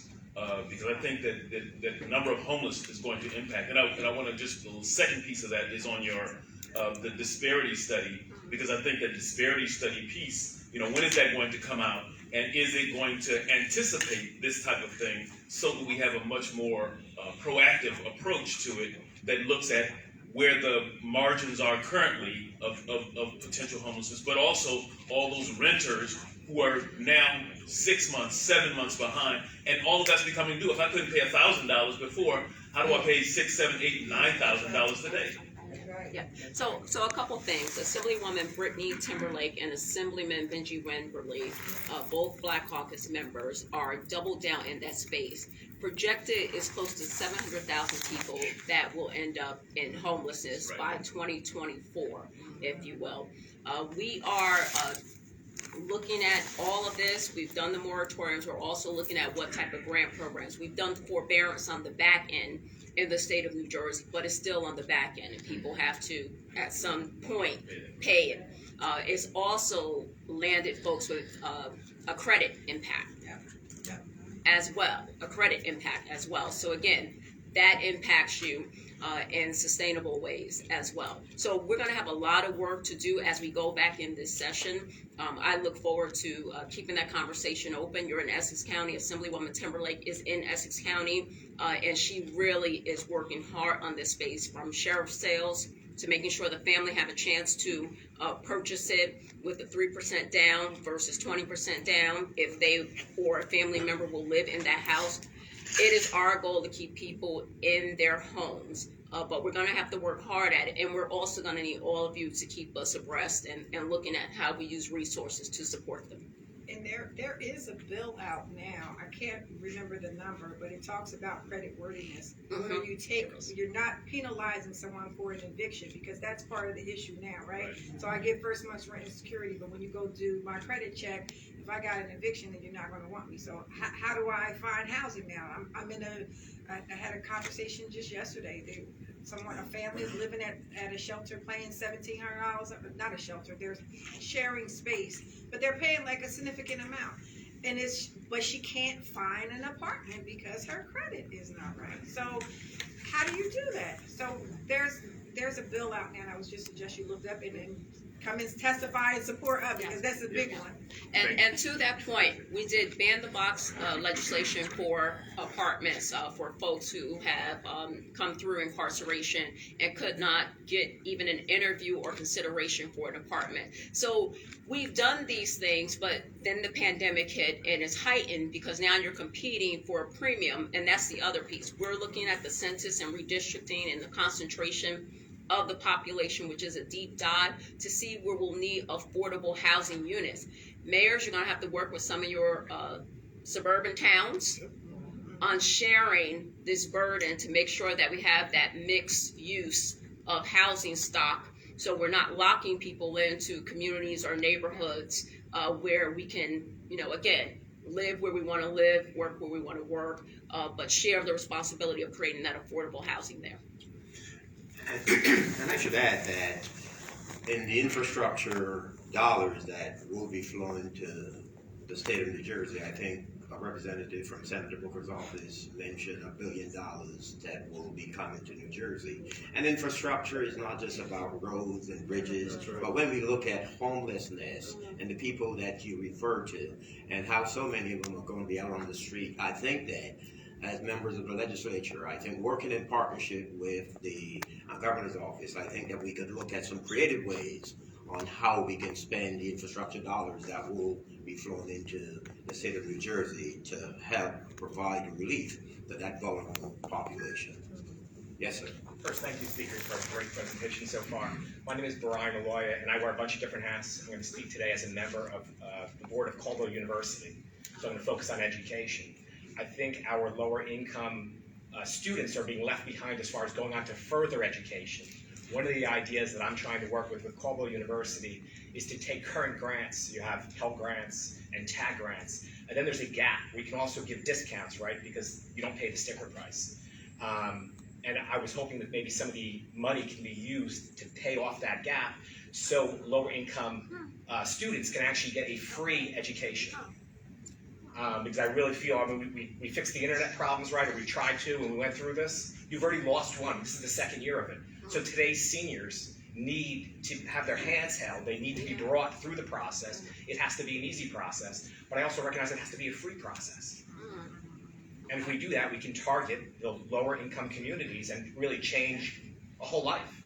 Because I think that the number of homeless is going to impact. And I want to just, the second piece of that is on your, the disparity study, because I think that disparity study piece, when is that going to come out? And is it going to anticipate this type of thing so that we have a much more proactive approach to it that looks at where the margins are currently of potential homelessness, but also all those renters who are now 6 months, 7 months behind, and all of that's becoming due. If I couldn't pay $1,000 before, how do I pay $6,000, $7,000, $8,000, $9,000 today? Yeah. So a couple things. Assemblywoman Brittany Timberlake and Assemblyman Benji Wenberly, both Black Caucus members, are double down in that space. Projected is close to 700,000 people that will end up in homelessness by 2024, if you will. We are looking at all of this. We've done the moratoriums. We're also looking at what type of grant programs. We've done forbearance on the back end in the state of New Jersey, but it's still on the back end, and people have to, at some point, pay it. It's also landed folks with a credit impact as well, a credit impact as well. So again, that impacts you in sustainable ways as well. So we're going to have a lot of work to do as we go back in this session. I look forward to keeping that conversation open. You're in Essex County. Assemblywoman Timberlake is in Essex County, and she really is working hard on this space, from sheriff's sales to making sure the family have a chance to purchase it with a 3% down versus 20% down if they or a family member will live in that house. It is our goal to keep people in their homes, but we're going to have to work hard at it. And we're also going to need all of you to keep us abreast and looking at how we use resources to support them. And there is a bill out now. I can't remember the number, but it talks about credit worthiness. Where you're not penalizing someone for an eviction, because that's part of the issue now, right? So I get first month's rent and security, but when you go do my credit check, if I got an eviction, then you're not going to want me. So how do I find housing now? I had a conversation just yesterday. A family is living at a shelter, paying $1,700. Not a shelter. They're sharing space, but they're paying like a significant amount. But she can't find an apartment because her credit is not right. So how do you do that? So there's a bill out now, and I would just suggest you look up and come and testify in support of it, because that's a big one. And to that point, we did ban the box legislation for apartments for folks who have come through incarceration and could not get even an interview or consideration for an apartment. So we've done these things, but then the pandemic hit, and it's heightened because now you're competing for a premium, and that's the other piece. We're looking at the census and redistricting and the concentration of the population, which is a deep dive, to see where we'll need affordable housing units. Mayors, you're going to have to work with some of your suburban towns on sharing this burden to make sure that we have that mixed use of housing stock, so we're not locking people into communities or neighborhoods where we can, again, live where we want to live, work where we want to work, but share the responsibility of creating that affordable housing there. And I should add that in the infrastructure dollars that will be flowing to the state of New Jersey, I think a representative from Senator Booker's office mentioned $1 billion that will be coming to New Jersey. And infrastructure is not just about roads and bridges, but when we look at homelessness and the people that you refer to and how so many of them are going to be out on the street, I think that as members of the legislature, I think working in partnership with the governor's office, I think that we could look at some creative ways on how we can spend the infrastructure dollars that will be flowing into the state of New Jersey to help provide relief to that vulnerable population. Yes, sir. First, thank you, speakers, for a great presentation so far. My name is Brian Malloya, and I wear a bunch of different hats. I'm going to speak today as a member of the board of Caldwell University, so I'm going to focus on education. I think our lower income students are being left behind as far as going on to further education. One of the ideas that I'm trying to work with Caldwell University is to take current grants. You have Pell grants and TAG grants, and then there's a gap. We can also give discounts, right, because you don't pay the sticker price. And I was hoping that maybe some of the money can be used to pay off that gap so lower income students can actually get a free education. Because I really feel, we fixed the internet problems, right, or we tried to when we went through this. You've already lost one. This is the second year of it. So today's seniors need to have their hands held. They need to be brought through the process. It has to be an easy process, but I also recognize it has to be a free process. And if we do that, we can target the lower income communities and really change a whole life.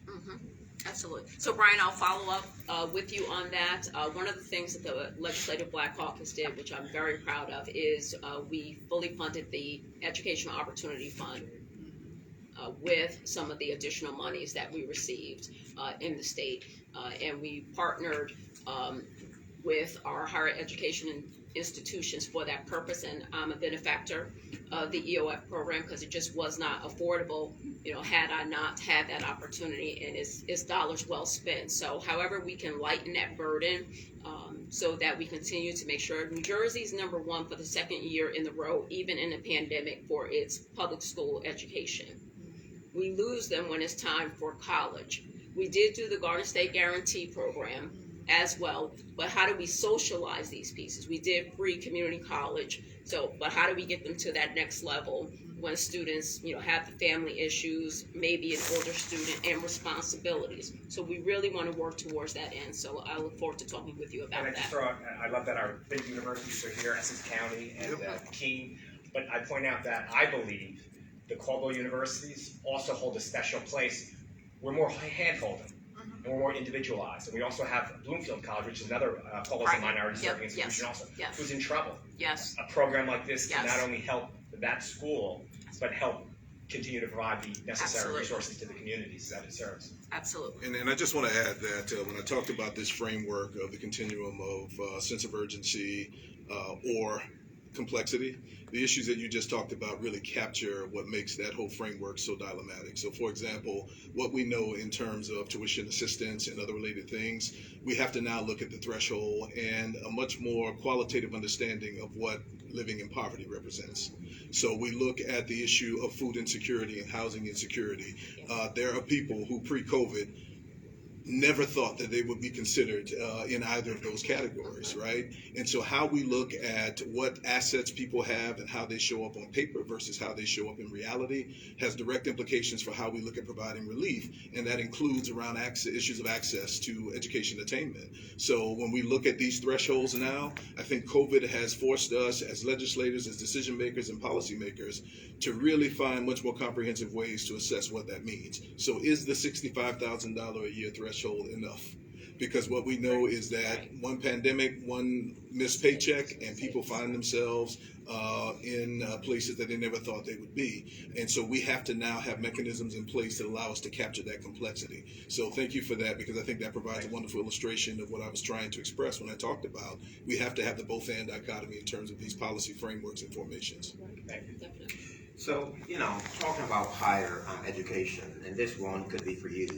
Absolutely. So, Brian, I'll follow up with you on that. One of the things that the Legislative Black Caucus did, which I'm very proud of, is we fully funded the Educational Opportunity Fund with some of the additional monies that we received in the state. And we partnered with our higher education institutions for that purpose, and I'm a benefactor of the EOF program because it just was not affordable, had I not had that opportunity, and it's dollars well spent. So however we can lighten that burden so that we continue to make sure New Jersey's #1 for the second year in the row, even in the pandemic, for its public school education. We lose them when it's time for college. We did do the Garden State Guarantee program as well, but how do we socialize these pieces? We did free community college, but how do we get them to that next level when students, have the family issues, maybe an older student, and responsibilities? So we really want to work towards that end. So I look forward to talking with you about that. I love that our big universities are here, Essex County and Keene, but I point out that I believe the Caldwell universities also hold a special place. We're more hand-holding. And we're more individualized. And we also have Bloomfield College, which is another Polish and minority serving institution also, who's in trouble. Yes. A program like this can not only help that school, but help continue to provide the necessary resources to the communities that it serves. Absolutely. And I just want to add that when I talked about this framework of the continuum of sense of urgency or complexity, the issues that you just talked about really capture what makes that whole framework so dilemmatic. So, for example, what we know in terms of tuition assistance and other related things, we have to now look at the threshold and a much more qualitative understanding of what living in poverty represents. So we look at the issue of food insecurity and housing insecurity. There are people who pre-COVID never thought that they would be considered in either of those categories, right? And so how we look at what assets people have and how they show up on paper versus how they show up in reality has direct implications for how we look at providing relief, and that includes around issues of access to education attainment. So when we look at these thresholds now, I think COVID has forced us as legislators, as decision makers and policymakers to really find much more comprehensive ways to assess what that means. So is the $65,000 a year threshold enough? because what we know is that one pandemic, one missed paycheck, and people find themselves in places that they never thought they would be. And so we have to now have mechanisms in place that allow us to capture that complexity. So thank you for that, because I think that provides a wonderful illustration of what I was trying to express when I talked about we have to have the both and dichotomy in terms of these policy frameworks and formations. So, talking about higher education, and this one could be for you,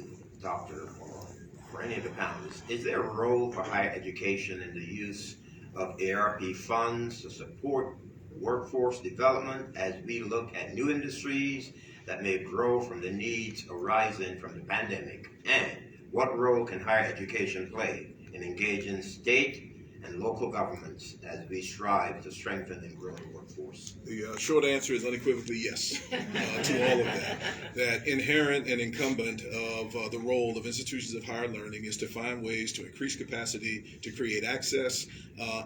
Doctor, or for any of the panelists, is there a role for higher education in the use of ARP funds to support workforce development as we look at new industries that may grow from the needs arising from the pandemic? And what role can higher education play in engaging state and local governments as we strive to strengthen and grow the workforce? The short answer is unequivocally yes to all of that. That inherent and incumbent of the role of institutions of higher learning is to find ways to increase capacity, to create access,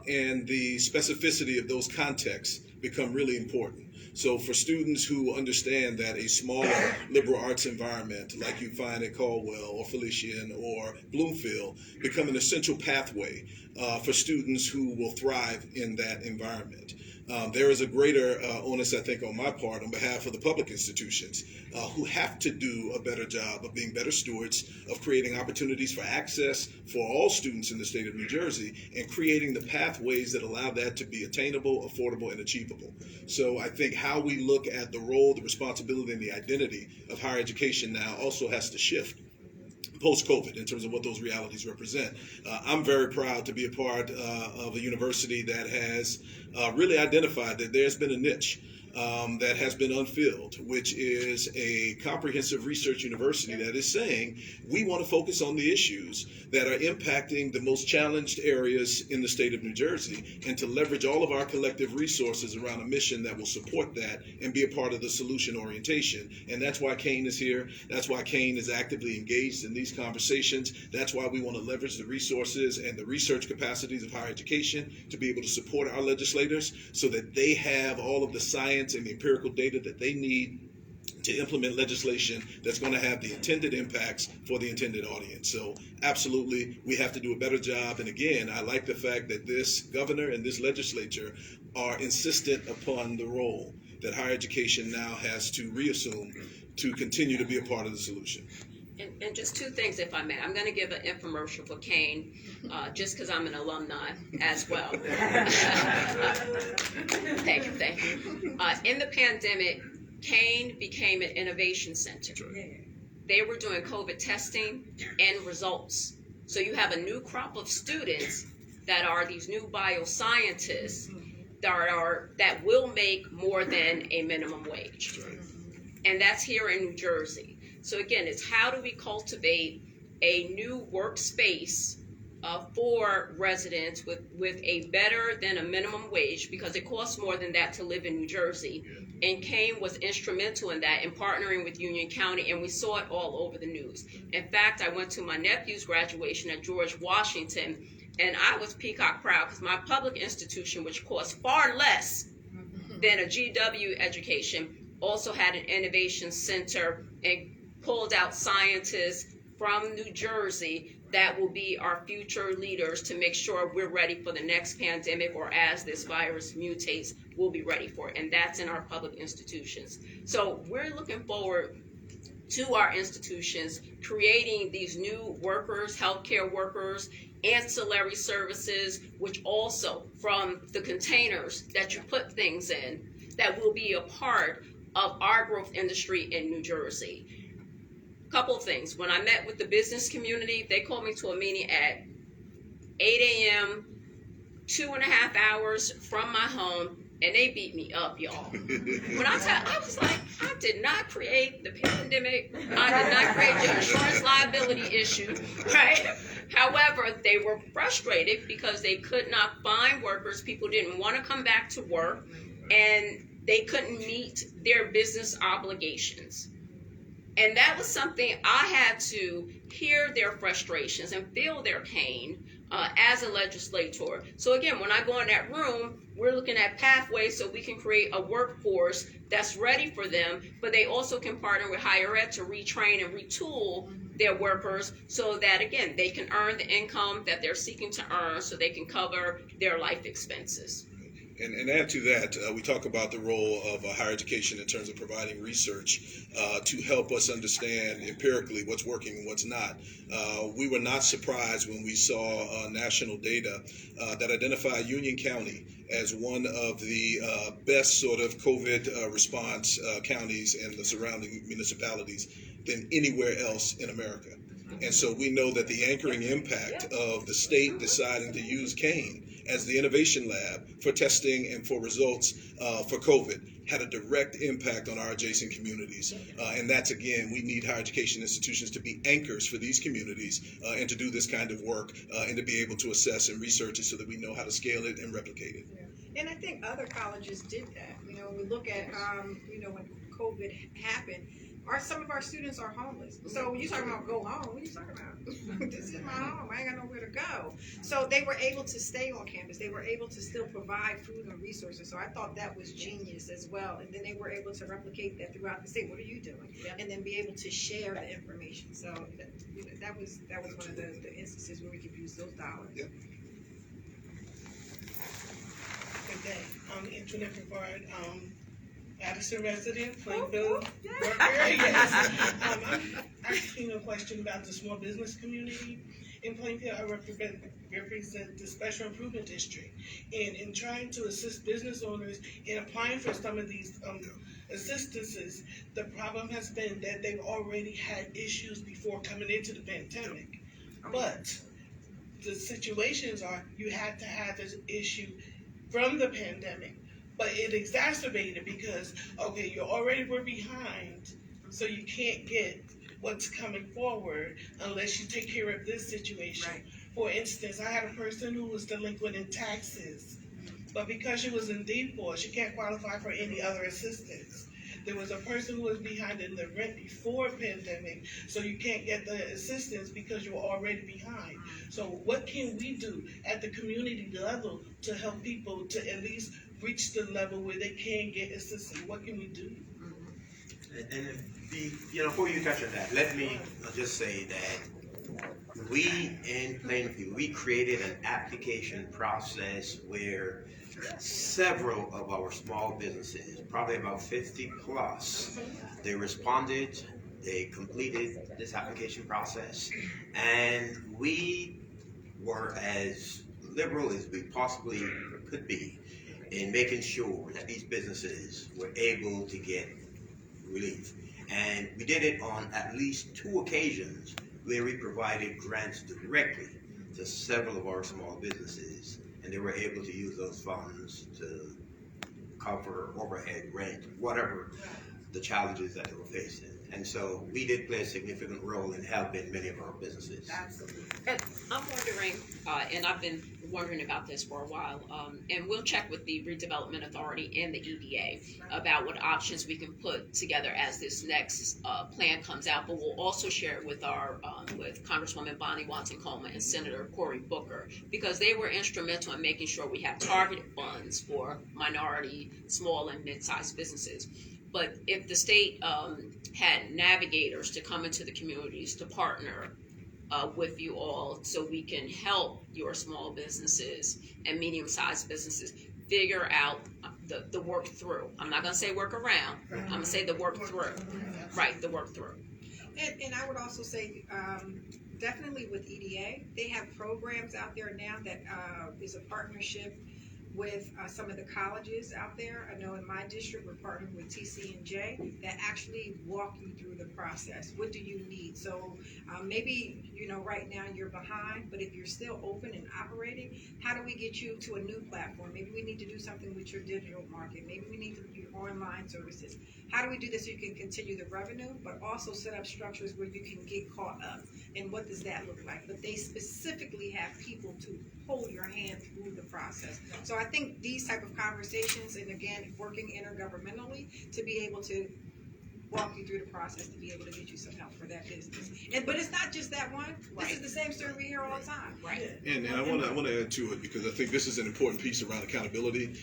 and the specificity of those contexts become really important. So for students who understand that a smaller liberal arts environment like you find at Caldwell or Felician or Bloomfield become an essential pathway for students who will thrive in that environment. There is a greater onus, I think, on my part on behalf of the public institutions who have to do a better job of being better stewards of creating opportunities for access for all students in the state of New Jersey and creating the pathways that allow that to be attainable, affordable, and achievable. So I think how we look at the role, the responsibility, and the identity of higher education now also has to shift post-COVID in terms of what those realities represent. I'm very proud to be a part of a university that has really identified that there's been a niche that has been unfilled, which is a comprehensive research university that is saying we want to focus on the issues that are impacting the most challenged areas in the state of New Jersey and to leverage all of our collective resources around a mission that will support that and be a part of the solution orientation. And that's why Kane is here. That's why Kane is actively engaged in these conversations. That's why we want to leverage the resources and the research capacities of higher education to be able to support our legislators so that they have all of the science and the empirical data that they need to implement legislation that's going to have the intended impacts for the intended audience. So absolutely, we have to do a better job. And again, I like the fact that this governor and this legislature are insistent upon the role that higher education now has to reassume to continue to be a part of the solution. And just two things, if I may. I'm going to give an infomercial for Kane, just because I'm an alumni as well. Thank you. In the pandemic, Kane became an innovation center. They were doing COVID testing and results. So you have a new crop of students that are these new bioscientists that will make more than a minimum wage. And that's here in New Jersey. So again, it's how do we cultivate a new workspace for residents with a better than a minimum wage, because it costs more than that to live in New Jersey. And Kane was instrumental in that, in partnering with Union County, and we saw it all over the news. In fact, I went to my nephew's graduation at George Washington, and I was peacock proud because my public institution, which costs far less than a GW education, also had an innovation center and pulled out scientists from New Jersey that will be our future leaders to make sure we're ready for the next pandemic, or as this virus mutates, we'll be ready for it. And that's in our public institutions. So we're looking forward to our institutions creating these new workers, healthcare workers, ancillary services, which also from the containers that you put things in, that will be a part of our growth industry in New Jersey. Couple of things. When I met with the business community, they called me to a meeting at 8 a.m., 2.5 hours from my home, and they beat me up, y'all. When I was like, I did not create the pandemic. I did not create the insurance liability issue, right? However, they were frustrated because they could not find workers. People didn't want to come back to work, and they couldn't meet their business obligations. And that was something I had to hear their frustrations and feel their pain as a legislator. So again, when I go in that room, we're looking at pathways so we can create a workforce that's ready for them, but they also can partner with higher ed to retrain and retool their workers so that, again, they can earn the income that they're seeking to earn so they can cover their life expenses. And add to that, we talk about the role of higher education in terms of providing research to help us understand empirically what's working and what's not. We were not surprised when we saw national data that identified Union County as one of the best sort of COVID response counties in the surrounding municipalities than anywhere else in America. And so we know that the anchoring impact of the state deciding to use Kane as the innovation lab for testing and for results for COVID had a direct impact on our adjacent communities. And that's, again, we need higher education institutions to be anchors for these communities and to do this kind of work and to be able to assess and research it so that we know how to scale it and replicate it. Yeah. And I think other colleges did that. You know, we look at, when COVID happened, some of our students are homeless. So when you talking about go home, what are you talking about? This is my home. I ain't got nowhere to go. So they were able to stay on campus. They were able to still provide food and resources. So I thought that was genius as well. And then they were able to replicate that throughout the state. What are you doing? And then be able to share the information. So that was one of the instances where we could use those dollars. Yep. Good day. I'm Internet Provide. Addison resident, Plainfield worker. Yes. I'm asking a question about the small business community. In Plainfield, I represent the Special Improvement District. And in trying to assist business owners in applying for some of these assistances, the problem has been that they've already had issues before coming into the pandemic. But the situations are you had to have this issue from the pandemic. But it exacerbated because, okay, you already were behind, so you can't get what's coming forward unless you take care of this situation. Right. For instance, I had a person who was delinquent in taxes, but because she was in default, she can't qualify for any other assistance. There was a person who was behind in the rent before pandemic, so you can't get the assistance because you were already behind. So what can we do at the community level to help people to at least reach the level where they can get assistance? What can we do? And before you touch on that, let me just say that we in Plainfield, we created an application process where several of our small businesses, probably about 50 plus, they responded, they completed this application process, and we were as liberal as we possibly could be in making sure that these businesses were able to get relief. And we did it on at least 2 occasions where we provided grants directly to several of our small businesses, and they were able to use those funds to cover overhead, rent, whatever the challenges that they were facing. And so we did play a significant role in helping many of our businesses. Absolutely. And I'm wondering, and I've been wondering about this for a while, and we'll check with the Redevelopment Authority and the EDA about what options we can put together as this next plan comes out, but we'll also share it with our with Congresswoman Bonnie Watson-Coleman and Senator Cory Booker, because they were instrumental in making sure we have targeted funds for minority, small, and mid-sized businesses. But if the state had navigators to come into the communities to partner with you all so we can help your small businesses and medium-sized businesses figure out the work through. I'm not going to say work around. I'm going to say the work through. Right, the work through. And I would also say definitely with EDA, they have programs out there now that is a partnership with some of the colleges out there. I know in my district we're partnering with TC&J that actually walk you through the process. What do you need? So maybe right now you're behind, but if you're still open and operating, how do we get you to a new platform? Maybe we need to do something with your digital market. Maybe we need to do online services. How do we do this so you can continue the revenue, but also set up structures where you can get caught up? And what does that look like? But they specifically have people to hold your hand through the process. So I think these type of conversations, and again, working intergovernmentally to be able to walk you through the process to be able to get you some help for that business. But it's not just that one. This is the same story we hear all the time. Right. And I want to add to it because I think this is an important piece around accountability.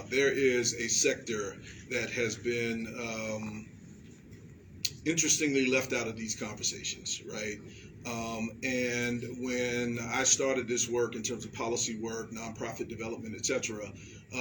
There is a sector that has been interestingly left out of these conversations, right? And when I started this work in terms of policy work, nonprofit development, etc.,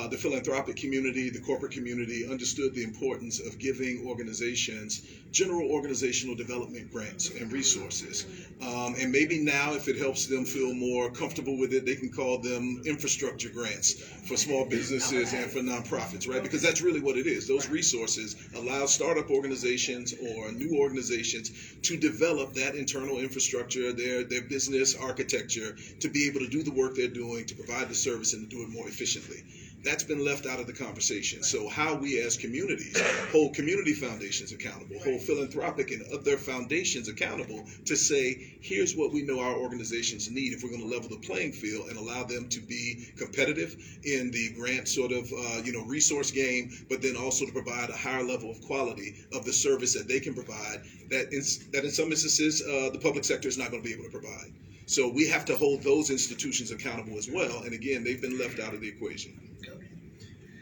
the philanthropic community, the corporate community understood the importance of giving organizations general organizational development grants and resources. And maybe now, if it helps them feel more comfortable with it, they can call them infrastructure grants for small businesses and for nonprofits, right? Because that's really what it is. Those resources allow startup organizations or new organizations to develop that internal infrastructure, their business architecture, to be able to do the work they're doing, to provide the service, and to do it more efficiently. That's been left out of the conversation. So how we as communities hold community foundations accountable, hold philanthropic and other foundations accountable to say, here's what we know our organizations need if we're going to level the playing field and allow them to be competitive in the grant sort of resource game, but then also to provide a higher level of quality of the service that they can provide that in some instances the public sector is not going to be able to provide. So we have to hold those institutions accountable as well. And again, they've been left out of the equation.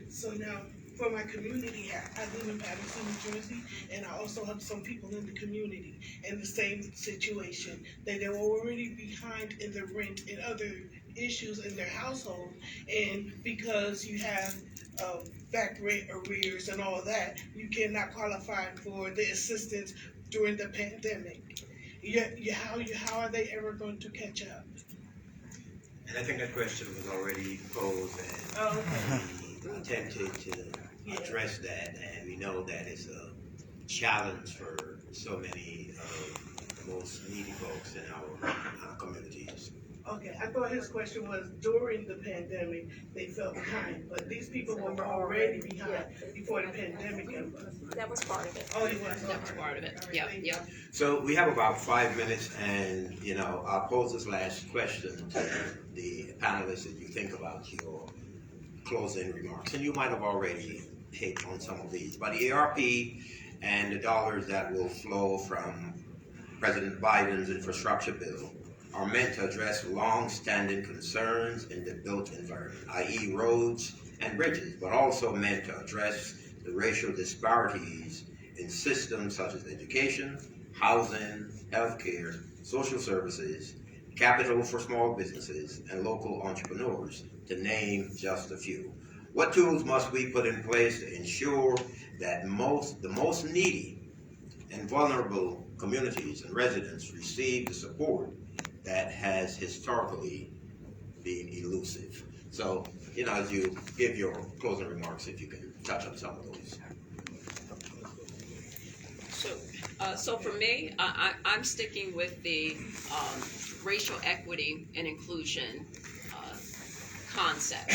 So now, for my community, I live in Patterson, New Jersey, and I also have some people in the community in the same situation. They were already behind in the rent and other issues in their household, and because you have back rent arrears and all that, you cannot qualify for the assistance during the pandemic. How are they ever going to catch up? And I think that question was already posed, and we attempted to address that, and we know that it's a challenge for so many of the most needy folks in our communities. Okay, I thought his question was during the pandemic they fell behind, but these people were already behind before the pandemic came. That was part of it. Oh, it was. That was part of it. Yep. So we have about 5 minutes, and I'll pose this last question to the panelists as you think about your closing remarks. And you might have already hit on some of these, but the ARP and the dollars that will flow from President Biden's infrastructure bill are meant to address long-standing concerns in the built environment, i.e. roads and bridges, but also meant to address the racial disparities in systems such as education, housing, healthcare, social services, capital for small businesses, and local entrepreneurs, to name just a few. What tools must we put in place to ensure that the most needy and vulnerable communities and residents receive the support that has historically been elusive? So, as you give your closing remarks, if you can touch on some of those. So for me, I'm sticking with the racial equity and inclusion concept.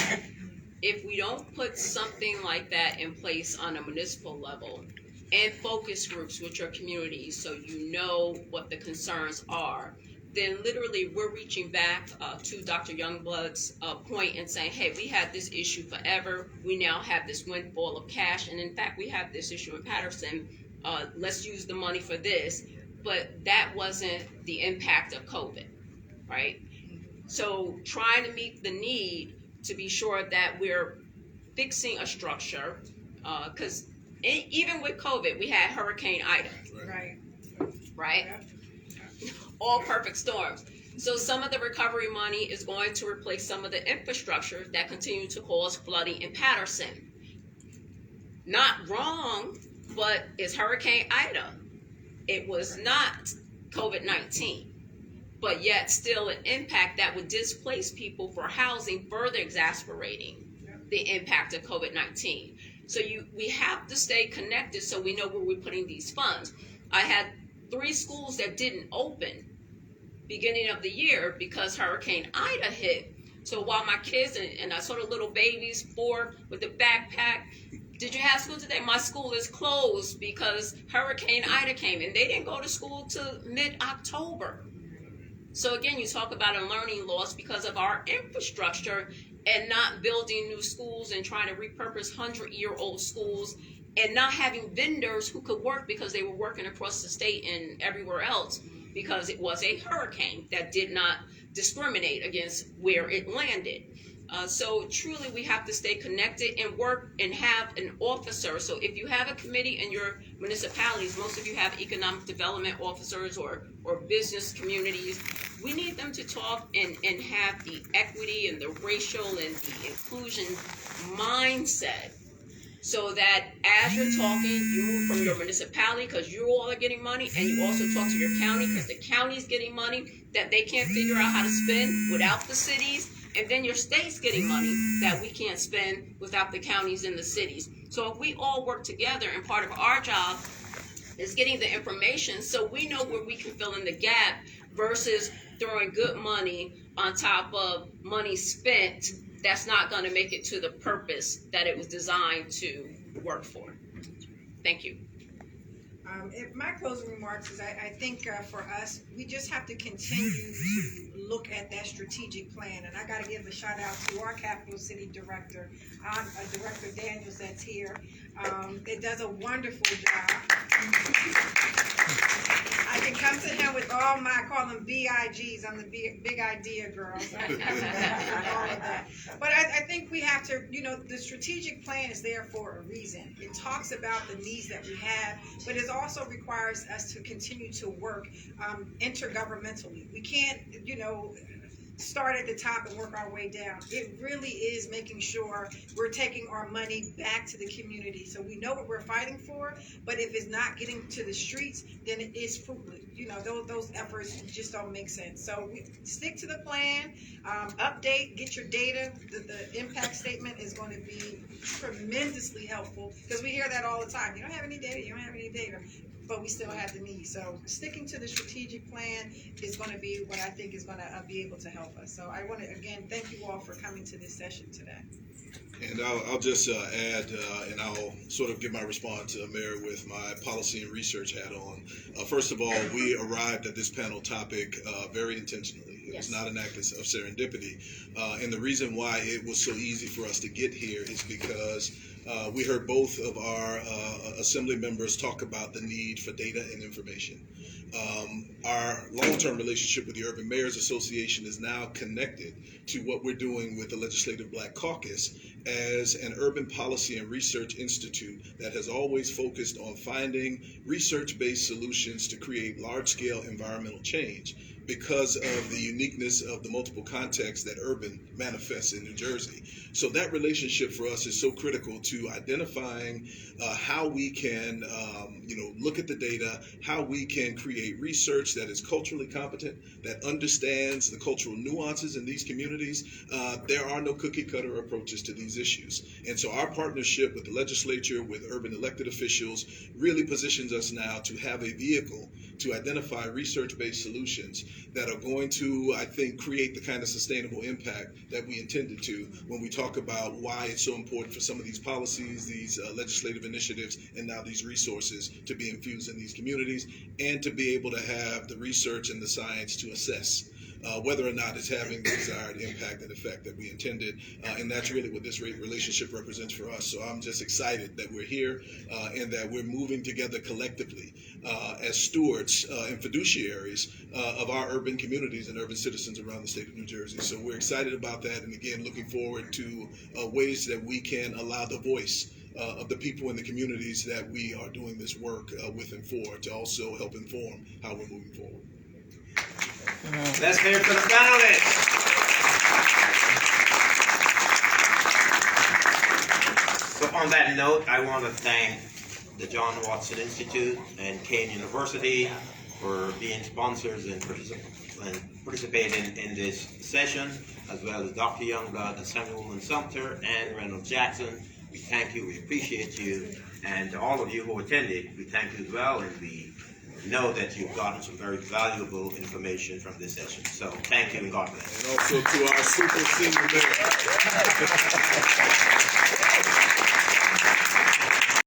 If we don't put something like that in place on a municipal level and focus groups, which are communities, so you know what the concerns are, then literally we're reaching back to Dr. Youngblood's point and saying, hey, we had this issue forever. We now have this windfall of cash. And in fact, we have this issue in Patterson. Let's use the money for this. But that wasn't the impact of COVID, right? So trying to meet the need to be sure that we're fixing a structure, because even with COVID, we had Hurricane Ida. Right? All perfect storms. So some of the recovery money is going to replace some of the infrastructure that continue to cause flooding in Patterson. Not wrong, but it's Hurricane Ida. It was not COVID-19, but yet still an impact that would displace people for housing, further exacerbating the impact of COVID-19. So we have to stay connected so we know where we're putting these funds. I had 3 schools that didn't open beginning of the year because Hurricane Ida hit. So while my kids and I saw the little babies, 4 with the backpack, did you have school today? My school is closed because Hurricane Ida came, and they didn't go to school till mid-October. So again, you talk about a learning loss because of our infrastructure and not building new schools and trying to repurpose 100-year-old schools and not having vendors who could work because they were working across the state and everywhere else because it was a hurricane that did not discriminate against where it landed. So truly, we have to stay connected and work and have an officer. So if you have a committee in your municipalities, most of you have economic development officers or business communities. We need them to talk and have the equity and the racial and the inclusion mindset, so that as you're talking, you move from your municipality because you all are getting money, and you also talk to your county because the county's getting money that they can't figure out how to spend without the cities, and then your state's getting money that we can't spend without the counties and the cities. So if we all work together, and part of our job is getting the information so we know where we can fill in the gap versus throwing good money on top of money spent that's not going to make it to the purpose that it was designed to work for. Thank you. My closing remarks is I think for us, we just have to continue to look at that strategic plan. And I got to give a shout out to our Capital City Director, Director Daniels, that's here. It does a wonderful job. I can come to him with all my, I call them BIGs. I'm the big idea girl. So all of that. But I think we have to, the strategic plan is there for a reason. It talks about the needs that we have, but it also requires us to continue to work intergovernmentally. We can't, start at the top and work our way down. It really is making sure we're taking our money back to the community. So we know what we're fighting for, but if it's not getting to the streets, then it is fruitless. Those efforts just don't make sense. So we stick to the plan, update, get your data. The impact statement is going to be tremendously helpful because we hear that all the time. You don't have any data, but we still have the need. So sticking to the strategic plan is going to be what I think is going to be able to help us. So I want to, again, thank you all for coming to this session today. And I'll just add, and I'll sort of give my response, Mayor, with my policy and research hat on. First of all, we arrived at this panel topic very intentionally. It was not an act of serendipity. And the reason why it was so easy for us to get here is because we heard both of our assembly members talk about the need for data and information. Our long-term relationship with the Urban Mayors Association is now connected to what we're doing with the Legislative Black Caucus as an urban policy and research institute that has always focused on finding research-based solutions to create large-scale environmental change because of the uniqueness of the multiple contexts that urban manifests in New Jersey. So that relationship for us is so critical to identifying how we can, look at the data, how we can create research that is culturally competent, that understands the cultural nuances in these communities. There are no cookie-cutter approaches to these issues. And so our partnership with the legislature, with urban elected officials, really positions us now to have a vehicle to identify research-based solutions that are going to, I think, create the kind of sustainable impact that we intended to when we talk about why it's so important for some of these policies, these legislative initiatives, and now these resources to be infused in these communities, and to be able to have the research and the science to assess whether or not it's having the desired impact and effect that we intended. And that's really what this relationship represents for us. So I'm just excited that we're here and that we're moving together collectively as stewards and fiduciaries of our urban communities and urban citizens around the state of New Jersey. So we're excited about that, and again, looking forward to ways that we can allow the voice of the people in the communities that we are doing this work with and for to also help inform how we're moving forward. Let's hear it for the panelists. So on that note, I want to thank the John Watson Institute and Kean University for being sponsors and participating in this session, as well as Dr. Youngblood, Assemblywoman Sumter, and Reynolds Jackson. We thank you, we appreciate you, and to all of you who attended, we thank you as well, and we know that you've gotten some very valuable information from this session. So thank you and God bless. And also to our super senior mayor.